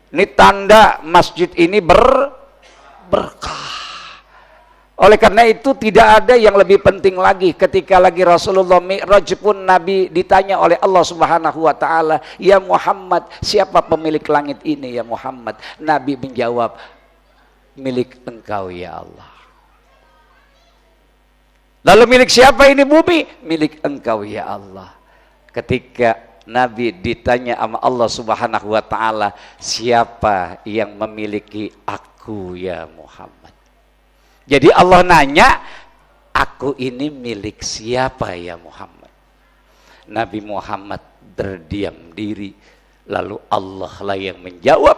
Ini tanda masjid ini berkah. Oleh karena itu tidak ada yang lebih penting lagi ketika lagi Rasulullah Mi'raj pun Nabi ditanya oleh Allah Subhanahu wa Ta'ala, ya Muhammad, siapa pemilik langit ini ya Muhammad? Nabi menjawab, milik engkau ya Allah. Lalu milik siapa ini bumi? Milik engkau ya Allah. Ketika Nabi ditanya sama Allah Subhanahu wa Ta'ala, siapa yang memiliki aku ya Muhammad? Jadi Allah nanya, aku ini milik siapa ya Muhammad? Nabi Muhammad berdiam diri, lalu Allah lah yang menjawab,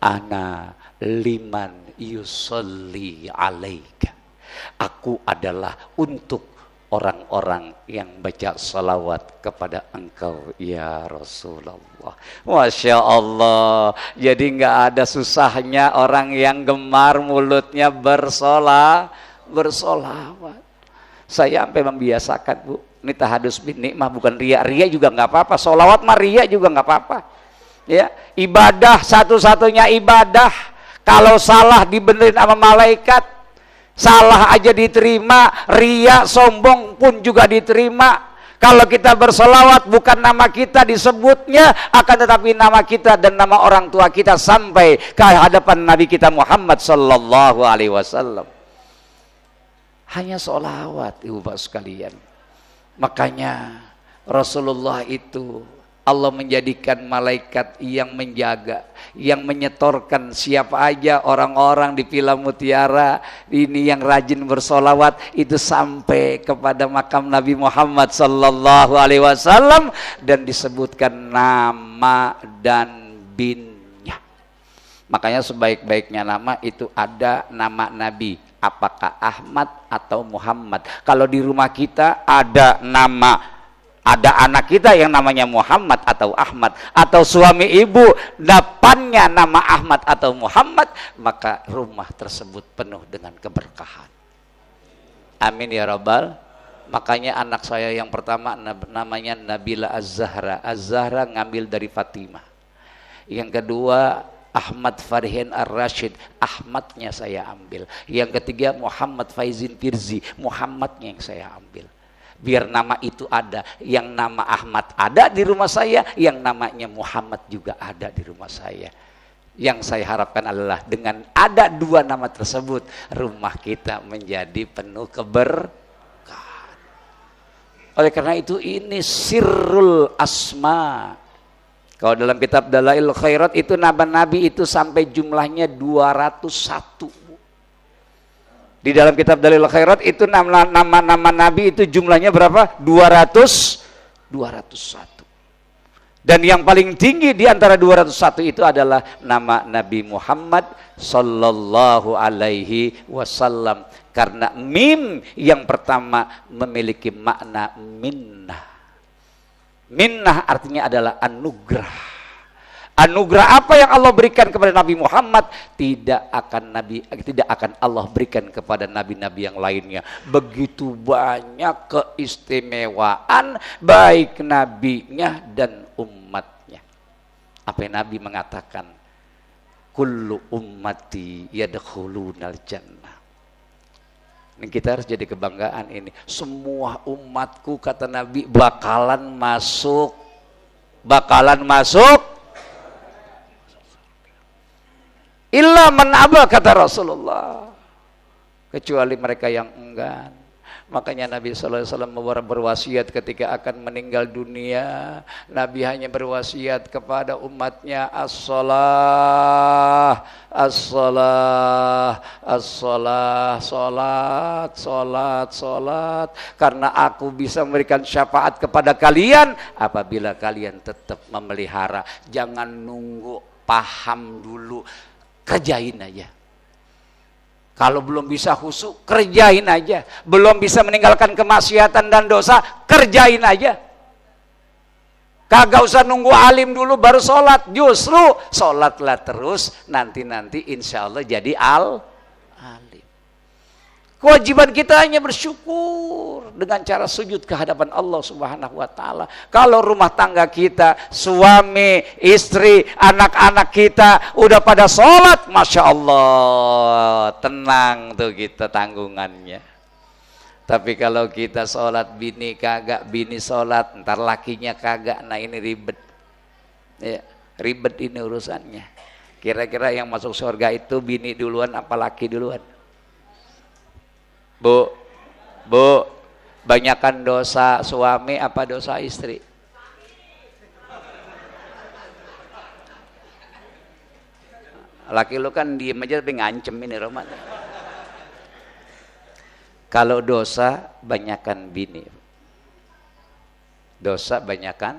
ana liman yusolli alaika. Aku adalah untuk orang-orang yang baca salawat kepada engkau ya Rasulullah. Masya Allah. Jadi nggak ada susahnya orang yang gemar mulutnya bersolawat. Saya sampai membiasakan Bu, ini tahadus bin nikmah bukan ria. Ria juga nggak apa-apa, solawat mah ria juga nggak apa-apa. Ya, ibadah satu-satunya ibadah. Kalau salah dibenerin sama malaikat, salah aja diterima, ria sombong pun juga diterima. Kalau kita bersolawat bukan nama kita disebutnya, akan tetapi nama kita dan nama orang tua kita sampai ke hadapan Nabi kita Muhammad sallallahu alaihi wasallam. Hanya solawat, ibu bapak sekalian. Makanya Rasulullah itu Allah menjadikan malaikat yang menjaga, yang menyetorkan siapa aja orang-orang di Villa Mutiara ini yang rajin bersolawat itu sampai kepada makam Nabi Muhammad sallallahu alaihi wasallam dan disebutkan nama dan binnya. Makanya sebaik-baiknya nama itu ada nama Nabi, apakah Ahmad atau Muhammad. Kalau di rumah kita ada anak kita yang namanya Muhammad atau Ahmad, atau suami ibu depannya nama Ahmad atau Muhammad, maka rumah tersebut penuh dengan keberkahan. Amin ya rabbal. Makanya anak saya yang pertama namanya Nabila Az-Zahra. Az-Zahra ngambil dari Fatimah. Yang kedua Ahmad Farihin Ar-Rashid, Ahmadnya saya ambil. Yang ketiga Muhammad Faizin Firzi, Muhammadnya yang saya ambil. Biar nama itu ada, yang nama Ahmad ada di rumah saya, yang namanya Muhammad juga ada di rumah saya. Yang saya harapkan adalah dengan ada dua nama tersebut, rumah kita menjadi penuh keberkahan. Oleh karena itu ini sirrul asma. Kalau dalam kitab Dalail Khairat itu nama Nabi itu sampai jumlahnya 201. Di dalam kitab Dalil Khairat itu nama-nama Nabi itu jumlahnya berapa? 201. Dan yang paling tinggi di antara 201 itu adalah nama Nabi Muhammad sallallahu alaihi wasallam. Karena mim yang pertama memiliki makna minnah. Minnah artinya adalah anugerah. Anugerah apa yang Allah berikan kepada Nabi Muhammad tidak akan Allah berikan kepada nabi-nabi yang lainnya. Begitu banyak keistimewaan baik nabinya dan umatnya. Apa yang Nabi mengatakan? Kullu ummati yadkhulunal jannah. Ini kita harus jadi kebanggaan ini. Semua umatku kata Nabi bakalan masuk illa man aba kata Rasulullah, kecuali mereka yang enggan. Makanya Nabi SAW berwasiat ketika akan meninggal dunia. Nabi hanya berwasiat kepada umatnya as-salah, as-salah, as-salah, salat, salat, salat. Karena aku bisa memberikan syafaat kepada kalian apabila kalian tetap memelihara. Jangan nunggu paham dulu, kerjain aja. Kalau belum bisa khusyuk, kerjain aja. Belum bisa meninggalkan kemaksiatan dan dosa, kerjain aja. Kagak usah nunggu alim dulu baru sholat. Justru sholatlah terus, nanti insya Allah jadi alim. Kewajiban kita hanya bersyukur dengan cara sujud ke hadapan Allah Subhanahu wa taala. Kalau rumah tangga kita, suami, istri, anak-anak kita udah pada sholat, Masya Allah, tenang tuh kita tanggungannya. Tapi kalau kita sholat bini kagak, bini sholat, ntar lakinya kagak, nah ini ribet. Ya, ribet ini urusannya. Kira-kira yang masuk surga itu bini duluan apa laki duluan? Bu, banyakan dosa suami apa dosa istri? Laki lu kan diem aja tapi ngancem ini Roman. Kalau dosa banyakan bini. Dosa banyakan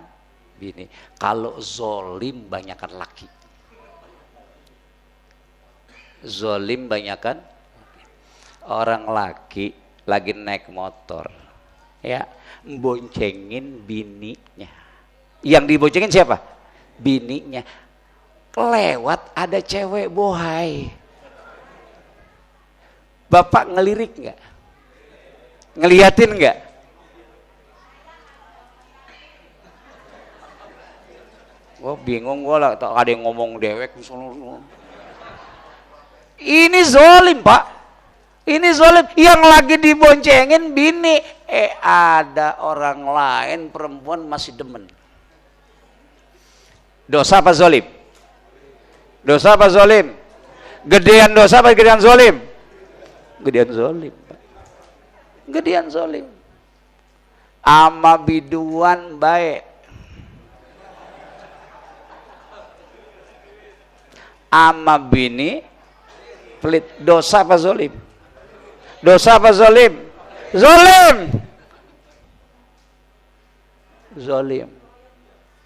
bini. Kalau zolim banyakan laki. Zolim banyakan orang laki lagi naik motor, ya, boncengin bininya. Yang diboncengin siapa? Bininya. Kelewat ada cewek bohai. Bapak ngelirik nggak? Ngeliatin nggak? Gue bingung, gue lah, ada yang ngomong dewek. Ini zolim, Pak. Ini zolim, yang lagi diboncengin bini, ada orang lain perempuan masih demen. Dosa apa zolim? Dosa apa zolim? Gedean dosa apa gedean zolim? Gedean zolim. Gedean zolim. Ama biduan baik. Ama bini pelit. Dosa apa zolim? Dosa apa zolim? Zolim. Zolim.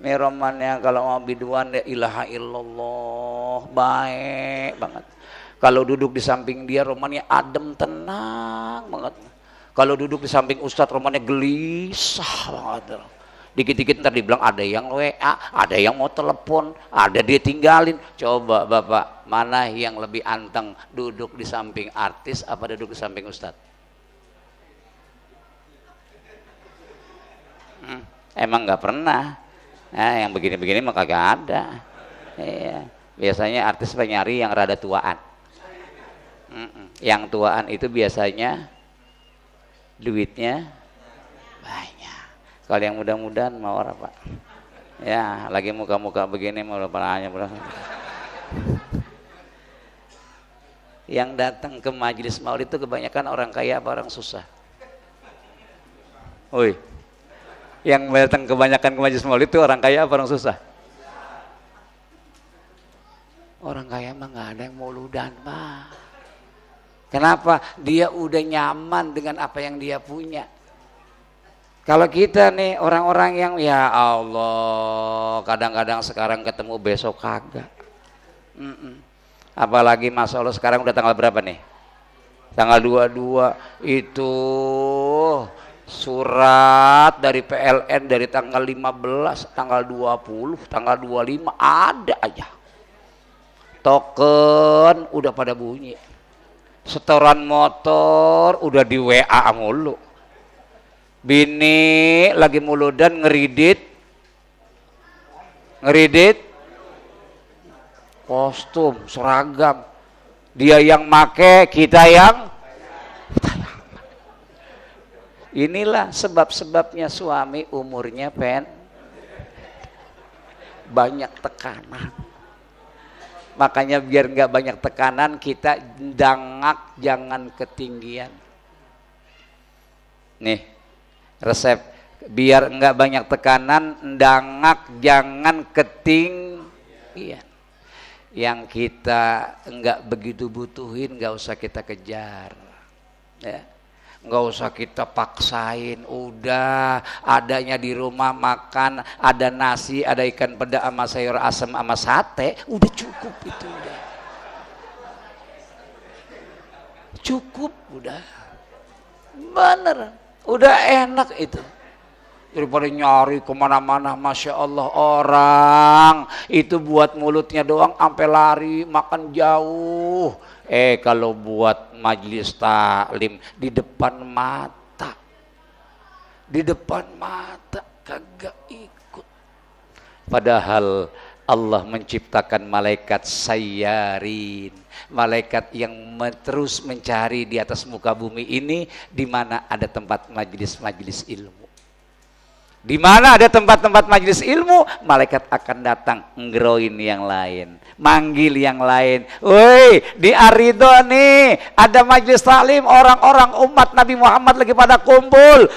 Ini romannya kalau mau biduan, la ilaha illallah, baik banget. Kalau duduk di samping dia romannya adem, tenang banget. Kalau duduk di samping ustadz romannya gelisah banget. Dikit-dikit ntar dibilang ada yang WA, ada yang mau telepon, ada dia tinggalin. Coba bapak, mana yang lebih anteng, duduk di samping artis apa duduk di samping ustadz? Emang nggak pernah. Nah, yang begini-begini mah kagak ada. Iya. Biasanya artis nyari yang rada tuaan. Yang tuaan itu biasanya duitnya banyak. Kalau yang mudah-mudahan mau apa? Ya, lagi muka-muka begini mau palanya berapa? Yang datang ke majelis maulid itu kebanyakan orang kaya apa orang susah? Woi. Yang datang kebanyakan ke majelis maulid itu orang kaya apa orang susah? Orang kaya mah nggak ada yang mauludan, Pak. Kenapa? Dia udah nyaman dengan apa yang dia punya. Kalau kita nih orang-orang yang ya Allah, kadang-kadang sekarang ketemu besok kagak. Apalagi Masya Allah sekarang udah tanggal berapa nih? Tanggal 22 itu surat dari PLN dari tanggal 15, tanggal 20, tanggal 25 ada aja. Token udah pada bunyi. Setoran motor udah di WA mulu. Bini lagi muludan ngeridit kostum seragam, dia yang make, kita yang inilah sebab-sebabnya suami umurnya banyak tekanan. Makanya biar nggak banyak tekanan kita dangak, jangan ketinggian. Nih resep biar nggak banyak tekanan, dangak, jangan ketinggian. Yang kita nggak begitu butuhin nggak usah kita kejar, ya. Nggak usah kita paksain, udah adanya di rumah makan, ada nasi, ada ikan peda sama sayur asam sama sate, udah cukup itu, udah cukup, udah bener, udah enak itu. Daripada nyari kemana-mana. Masya Allah, orang itu buat mulutnya doang sampai lari makan jauh. Kalau buat majelis taklim di depan mata kagak ikut. Padahal Allah menciptakan malaikat sayyarin, malaikat yang terus mencari di atas muka bumi ini di mana ada tempat majelis-majelis ilmu. Di mana ada tempat-tempat majelis ilmu, malaikat akan datang ngeroin yang lain, manggil yang lain. Woi, di Arido nih ada majelis taklim, orang-orang umat Nabi Muhammad lagi pada kumpul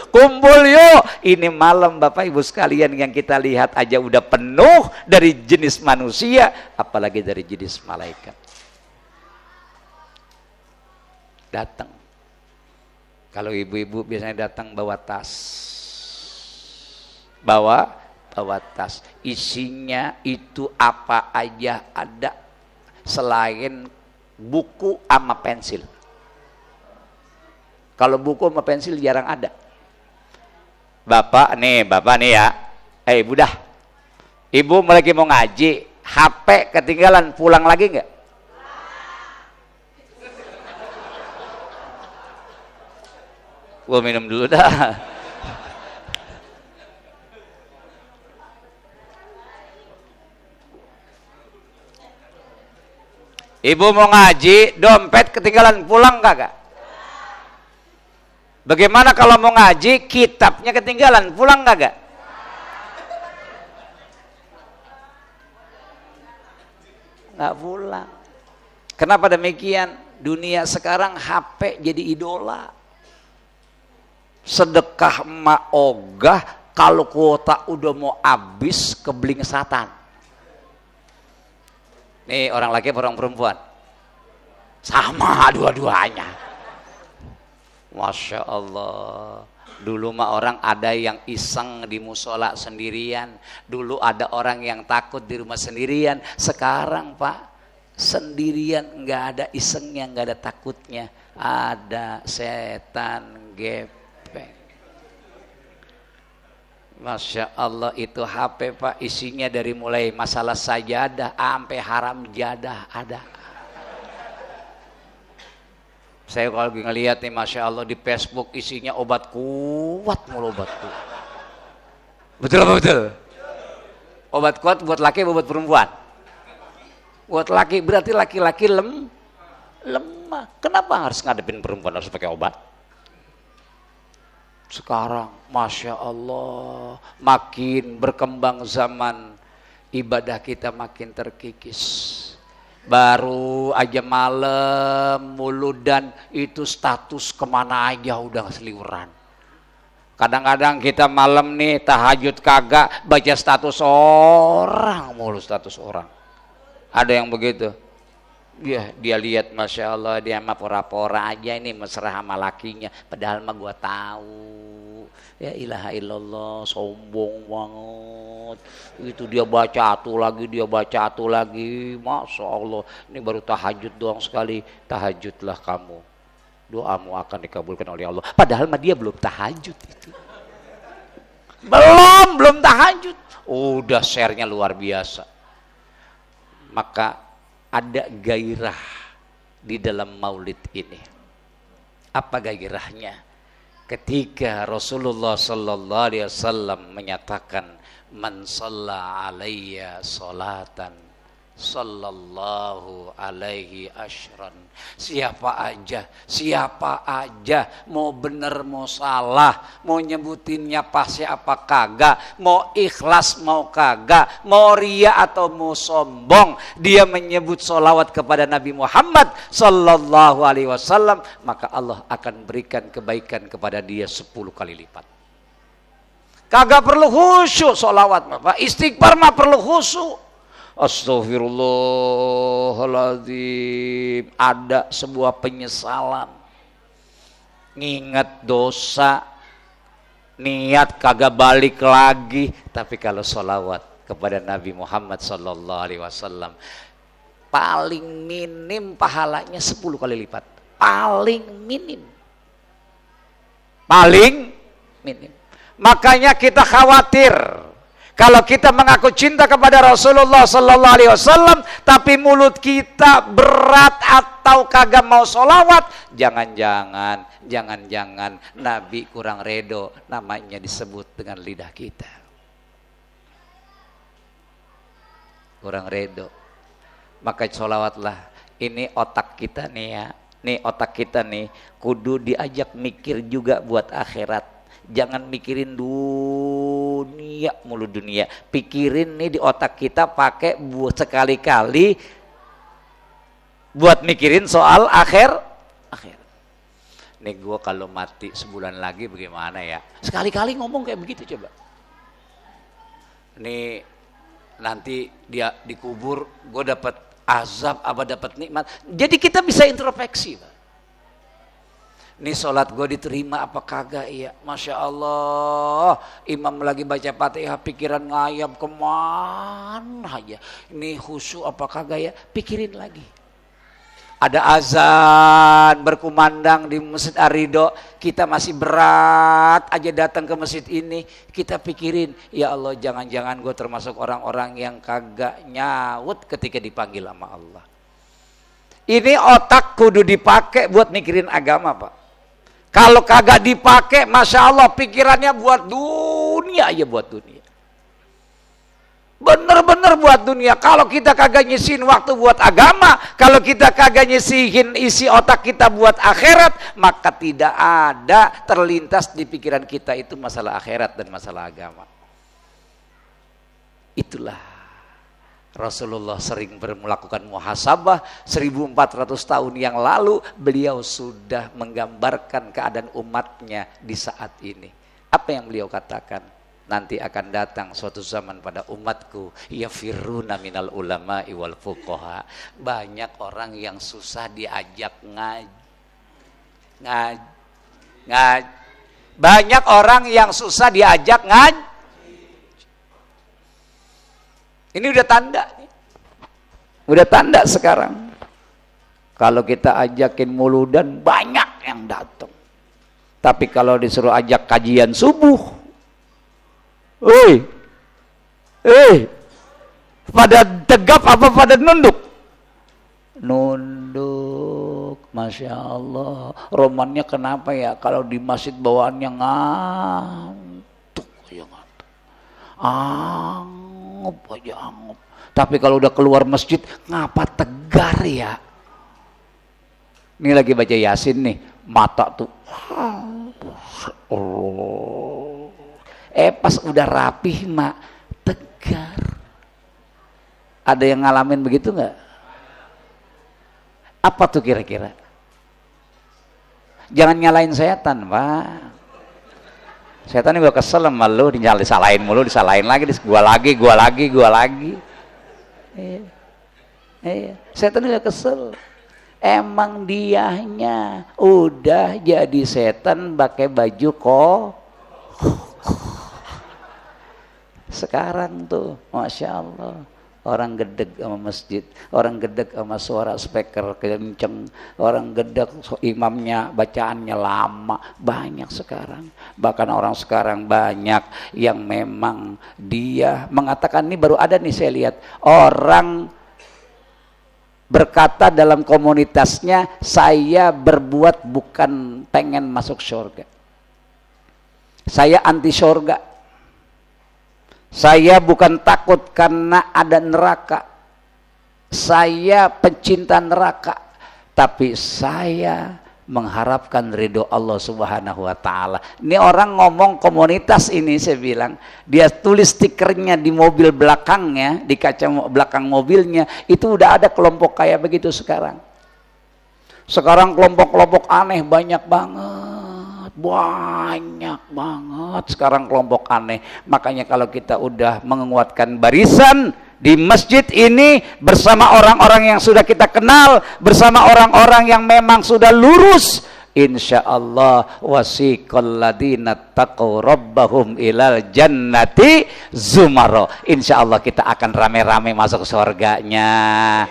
yuk. Ini malam Bapak Ibu sekalian yang kita lihat aja udah penuh dari jenis manusia, apalagi dari jenis malaikat. Datang. Kalau ibu-ibu biasanya datang bawa tas. Bawa tas, isinya itu apa aja ada selain buku sama pensil. Kalau buku sama pensil jarang ada. Bapak nih ya, ibu dah, ibu lagi mau ngaji, HP ketinggalan, pulang lagi nggak? Gua minum dulu dah. Ibu mau ngaji, dompet ketinggalan, pulang kagak? Bagaimana kalau mau ngaji, kitabnya ketinggalan, pulang kagak? Nggak pulang. Kenapa demikian? Dunia sekarang HP jadi idola. Sedekah mak ogah, kalau kuota udah mau habis kebeling setan. Nih orang laki apa orang perempuan? Sama dua-duanya. Masya Allah. Dulu mah orang ada yang iseng di musola sendirian. Dulu ada orang yang takut di rumah sendirian. Sekarang Pak, sendirian, nggak ada isengnya, nggak ada takutnya. Ada setan gepeng. Masya Allah, itu HP Pak, isinya dari mulai masalah sajadah sampai haram jadah ada. Saya kalau lagi ngelihat nih, Masya Allah, di Facebook isinya obat kuat mulu, obat kuat. Betul apa betul? Obat kuat buat laki atau buat perempuan? Buat laki, berarti laki-laki lemah. Kenapa harus ngadepin perempuan harus pakai obat? Sekarang Masya Allah, makin berkembang zaman, ibadah kita makin terkikis. Baru aja malam mulu dan itu status kemana aja udah seliuran. Kadang-kadang kita malam nih tahajud kagak, baca status orang mulu, status orang. Ada yang begitu. Ya, dia lihat Masya Allah, dia mah pora-pora aja ini mesra sama lakinya, padahal mah gua tahu. Ya ilaha illallah, sombong banget. Itu dia baca atu lagi, dia baca atu lagi. Masya Allah, ini baru tahajud doang sekali. Tahajudlah kamu, doamu akan dikabulkan oleh Allah. Padahal mah dia belum tahajud itu. Belum tahajud. Udah share-nya luar biasa. Maka ada gairah di dalam maulid ini. Apa gairahnya? Ketika Rasulullah sallallahu alaihi wasallam menyatakan, man shalla alayya salatan sallallahu alaihi asyran. Siapa aja mau bener mau salah, mau nyebutinnya pasti apa kagak, mau ikhlas mau kagak, mau ria atau mau sombong, dia menyebut sholawat kepada Nabi Muhammad sallallahu alaihi wasallam, maka Allah akan berikan kebaikan kepada dia 10 kali lipat. Kagak perlu khusyuk sholawat, Pak. Istighfar mah perlu khusyuk. Astaghfirullahaladzim. Ada sebuah penyesalan, nginget dosa, niat kagak balik lagi. Tapi kalau sholawat kepada Nabi Muhammad sallallahu alaihi wasallam, paling minim pahalanya 10 kali lipat. Paling minim. Makanya kita khawatir kalau kita mengaku cinta kepada Rasulullah sallallahu alaihi wasallam, tapi mulut kita berat atau kagak mau sholawat, jangan-jangan Nabi kurang redo namanya disebut dengan lidah kita. Kurang redo. Maka sholawatlah. Ini otak kita nih ya. Nih otak kita nih kudu diajak mikir juga buat akhirat. Jangan mikirin dunia mulu dunia. Pikirin nih di otak kita, pakai buat sekali-kali buat mikirin soal akhir. Nih gue kalau mati sebulan lagi bagaimana ya? Sekali-kali ngomong kayak begitu coba. Nih nanti dia dikubur, gue dapat azab apa dapat nikmat. Jadi kita bisa introspeksi, Pak. Ini sholat gue diterima apa kagak ya? Masya Allah, imam lagi baca Fatihah pikiran ngayap kemana aja. Ini khusyuk apa kagak ya? Pikirin lagi. Ada azan berkumandang di Masjid Ar-Ridho, kita masih berat aja datang ke masjid ini. Kita pikirin, ya Allah jangan-jangan gue termasuk orang-orang yang kagak nyaut ketika dipanggil sama Allah. Ini otak kudu dipakai buat mikirin agama, Pak. Kalau kagak dipakai, Masya Allah pikirannya buat dunia aja, buat dunia. Bener-bener buat dunia. Kalau kita kagak nyisihin waktu buat agama, kalau kita kagak nyisihin isi otak kita buat akhirat, maka tidak ada terlintas di pikiran kita itu masalah akhirat dan masalah agama. Itulah Rasulullah sering melakukan muhasabah. 1400 tahun yang lalu beliau sudah menggambarkan keadaan umatnya di saat ini. Apa yang beliau katakan? Nanti akan datang suatu zaman pada umatku yafirruna minal ulama wal fuqaha. Banyak orang yang susah diajak banyak orang yang susah diajak Ini udah tanda nih. Udah tanda sekarang. Kalau kita ajakin muludan banyak yang datang. Tapi kalau disuruh ajak kajian subuh, pada tegap apa pada nunduk? Nunduk, Masya Allah. Romannya kenapa ya? Kalau di masjid bawaannya ngantuk aja ngantuk. Angup aja angup. Tapi kalau udah keluar masjid, ngapa tegar ya? Ini lagi baca Yasin nih, mata tuh. Oh. Pas udah rapih mak tegar. Ada yang ngalamin begitu nggak? Apa tuh kira-kira? Jangan nyalain setan, Pak. Setan juga kesel sama lu, disalahin mulu, disalahin lagi, gua lagi. Setan juga kesel. Emang dianya udah jadi setan pakai baju kok. Sekarang tuh Masya Allah, orang gedeg sama masjid, orang gedeg sama suara speaker kenceng, orang gedeg imamnya bacaannya lama, banyak sekarang. Bahkan orang sekarang banyak yang memang dia mengatakan, ini baru ada nih saya lihat, orang berkata dalam komunitasnya, saya berbuat bukan pengen masuk surga, saya anti surga. Saya bukan takut karena ada neraka, saya pecinta neraka, tapi saya mengharapkan ridho Allah Subhanahu wa Ta'ala. Ini orang ngomong komunitas ini, saya bilang, dia tulis stikernya di mobil belakangnya, di kaca belakang mobilnya, itu udah ada kelompok kayak begitu sekarang. Sekarang kelompok-kelompok aneh banyak banget sekarang kelompok aneh. Makanya kalau kita udah menguatkan barisan di masjid ini bersama orang-orang yang sudah kita kenal, bersama orang-orang yang memang sudah lurus, insyaallah wasiqal ladina taqaw rabbahum ilal jannati zumaro. Insyaallah kita akan rame-rame masuk surganya.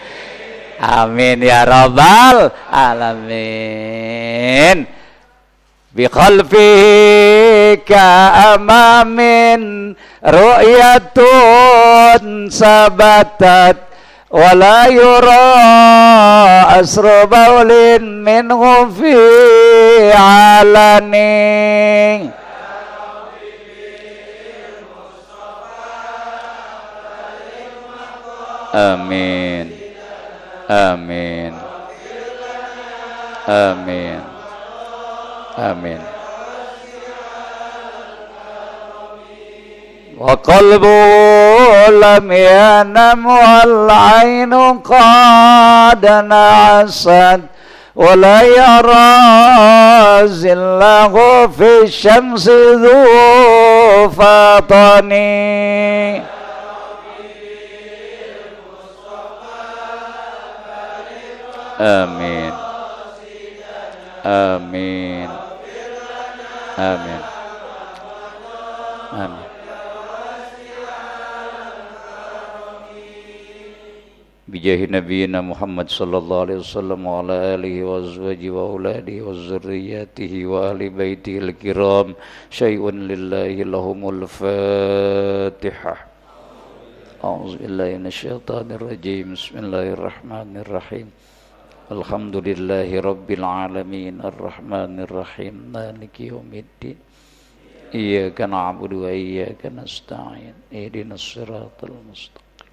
Amin ya rabbal alamin. Bikhalfihi ka'amamin ru'yatun sabatat wala yura asru baulin minhu fi alani. Amin. Amin. Amin. Amin. Wa qalbu lam yanam wal ainu qad na'asad wa la yara zillahu fi syamsi dhu fatani. Amin. Amin. Amin. Amin. Bijahi nabiyina Muhammad sallallahu alaihi wasallam wa ala alihi wa azwajihi wa auladihi wa zurriyyatihi wa ahli baitihi al-kiram. Syai'un lillahi lahumul Fatihah. A'udzu billahi minasyaitonir rajim. Bismillahirrahmanirrahim. Alhamdulillahi rabbil alamin arrahmanir rahim maliki yaumiddin Iyyaka na'budu wa iyyaka nasta'in. Ihdinas siratal mustaqim.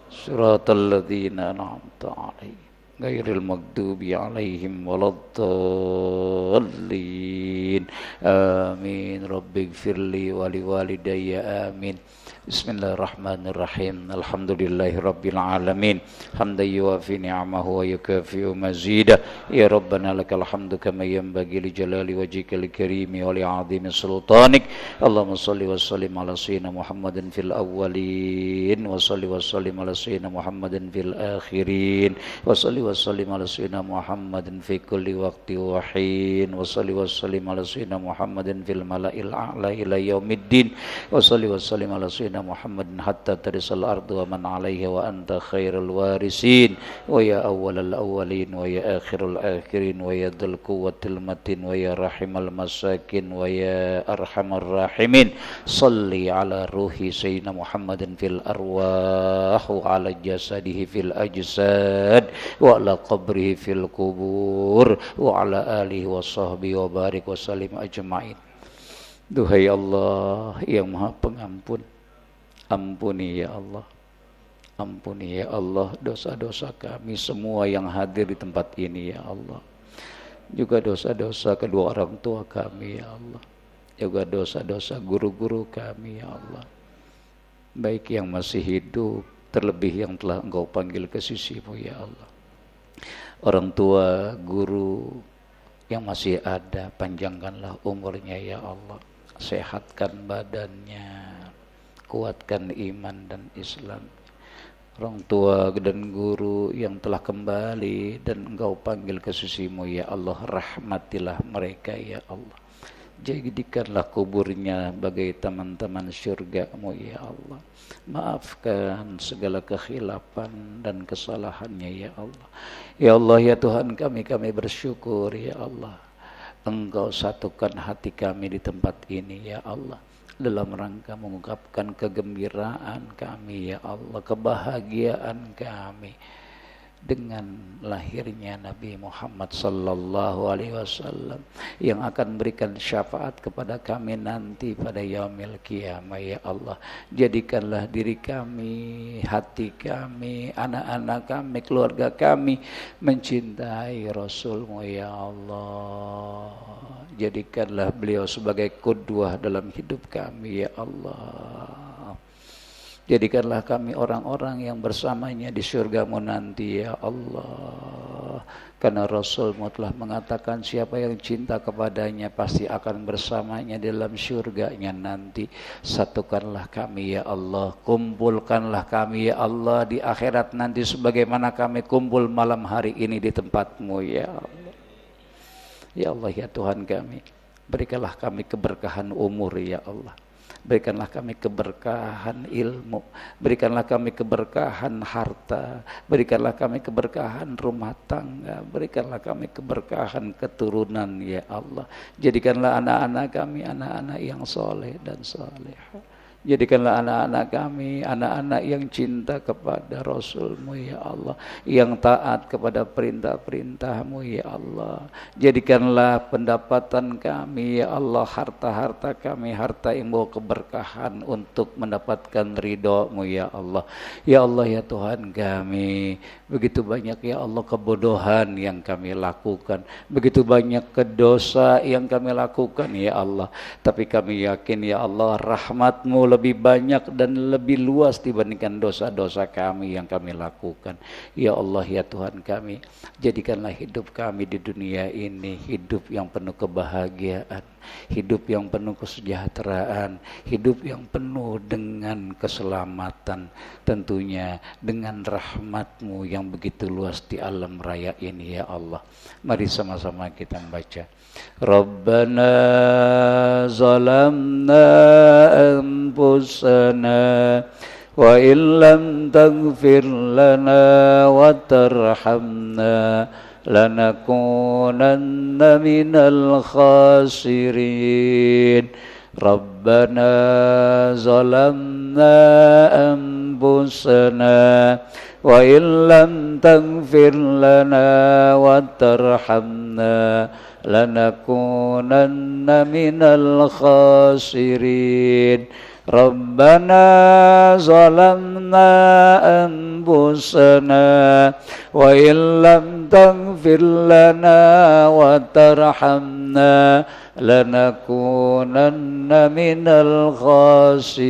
Siratal ladzina an'amta 'alaihim ghairil maghdubi 'alaihim waladdallin. Amin. Rabbighfirli wa liwalidayya. Amin. Bismillahirrahmanirrahim. Alhamdulillahirabbil alamin. Hamdan yuwafi ni'amahu wa yukafi'u mazidah. Ya Rabbana lakal hamdu kama yanbaghi li jalali wajhikal karimi wa li 'azimi sultanik. Allahumma shalli wa sallim ala sayyidina Muhammadin fil awwalin wa shalli wa sallim ala sayyidina Muhammadin fil akhirin wa shalli wa sallim ala sayyidina Muhammadin fi kulli waqti wa hin wa shalli wa sallim ala sayyidina Muhammadin fil mala'il a'la ila yaumiddin wa shalli wa sallim ala sayyidina Muhammadin hatta tarisal ardu wa man 'alaiha wa anta khairul warisin wa ya awwalal awwalin wa ya akhirul akhirin wa ya dzul quwwatil matin wa ya rahimal masakin wa ya arhamar rahimin. Shalli ala ruhi sayyidina Muhammadin fil arwah wa ala jasadihi fil ajsad wa ala qabrihi fil kubur wa ala alihi wa sahbihi wa barik wa sallim ajma'in. Duhai Allah yang Maha Pengampun, ampuni ya Allah, ampuni ya Allah dosa-dosa kami semua yang hadir di tempat ini ya Allah. Juga dosa-dosa kedua orang tua kami ya Allah. Juga dosa-dosa guru-guru kami ya Allah. Baik yang masih hidup, terlebih yang telah Engkau panggil ke sisimu ya Allah. Orang tua, guru yang masih ada, panjangkanlah umurnya ya Allah. Sehatkan badannya, kuatkan iman dan Islam. Orang tua dan guru yang telah kembali dan Engkau panggil ke sisimu ya Allah, rahmatilah mereka ya Allah. Jadikanlah kuburnya bagai teman-teman syurga-Mu ya Allah. Maafkan segala kekhilafan dan kesalahannya ya Allah. Ya Allah ya Tuhan kami bersyukur ya Allah. Engkau satukan hati kami di tempat ini ya Allah, dalam rangka mengungkapkan kegembiraan kami ya Allah, kebahagiaan kami dengan lahirnya Nabi Muhammad sallallahu alaihi wasallam yang akan berikan syafaat kepada kami nanti pada yaumil qiyamah ya Allah. Jadikanlah diri kami, hati kami, anak-anak kami, keluarga kami mencintai Rasul-Mu ya Allah. Jadikanlah beliau sebagai qudwah dalam hidup kami ya Allah. Jadikanlah kami orang-orang yang bersamanya di surga-Mu nanti ya Allah. Karena Rasul-Mu telah mengatakan siapa yang cinta kepadanya pasti akan bersamanya dalam surga-Nya nanti. Satukanlah kami ya Allah, kumpulkanlah kami ya Allah di akhirat nanti sebagaimana kami kumpul malam hari ini di tempat-Mu ya Allah. Ya Allah ya Tuhan kami, berikanlah kami keberkahan umur ya Allah. Berikanlah kami keberkahan ilmu, berikanlah kami keberkahan harta, berikanlah kami keberkahan rumah tangga, berikanlah kami keberkahan keturunan ya Allah. Jadikanlah anak-anak kami anak-anak yang soleh dan solehah. Jadikanlah anak-anak kami anak-anak yang cinta kepada Rasul-Mu ya Allah, yang taat kepada perintah-perintah-Mu ya Allah. Jadikanlah pendapatan kami ya Allah, harta-harta kami harta yang bawa keberkahan untuk mendapatkan ridho-Mu ya Allah. Ya Allah ya Tuhan kami, begitu banyak ya Allah kebodohan yang kami lakukan, begitu banyak kedosa yang kami lakukan ya Allah. Tapi kami yakin ya Allah, rahmat-Mu lebih banyak dan lebih luas dibandingkan dosa-dosa kami yang kami lakukan. Ya Allah ya Tuhan kami, jadikanlah hidup kami di dunia ini hidup yang penuh kebahagiaan, hidup yang penuh kesejahteraan, hidup yang penuh dengan keselamatan, tentunya dengan rahmat-Mu yang begitu luas di alam raya ini ya Allah. Mari sama-sama kita membaca. Rabbana zalamna anfusana wa illam taghfir lana wa tarhamna lanakunanna minal khasirin. Rabbana zalamna anfusana أنفسنا وإن لم تغفر لنا وترحمنا لنكونن من الخاسرين ربنا ظلمنا أنفسنا وإن لم تغفر لنا وترحمنا لنكونن من الخاسرين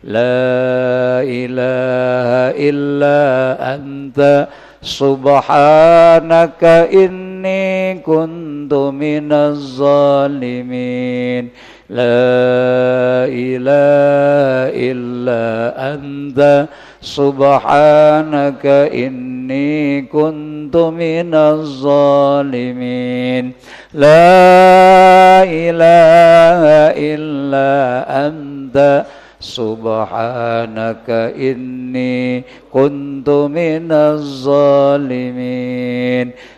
لا إله إلا أنت سبحانك إني كنت من الظالمين لا إله إلا أنت سبحانك إني كنت من الظالمين لا إله إلا أنت سبحانك إني كنت من الظالمين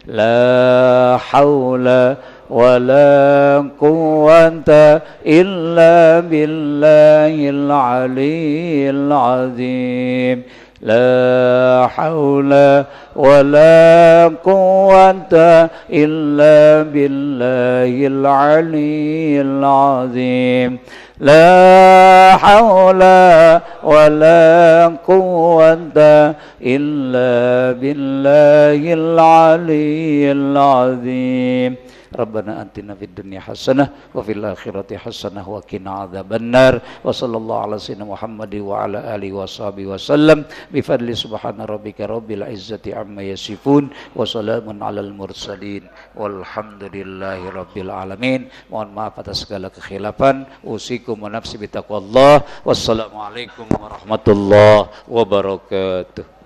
لا حول ولا قوة إلا بالله العلي العظيم لا حول ولا قوة إلا بالله العلي العظيم لا حول ولا قوة إلا بالله العلي العظيم ربنا آتنا في الدنيا حسنة وفي الآخرة حسنة وقنا عذاب النار وصلى الله على سيدنا محمد وعلى آله وصحبه وسلم بفضل سبحان ربك رب العزة عما يصفون وسلام على المرسلين والحمد لله رب العالمين. Mohon maaf atas segala kekhilafan. Usikum wa nafsi bitaqwallah. Wassalamualaikum warahmatullahi wabarakatuh.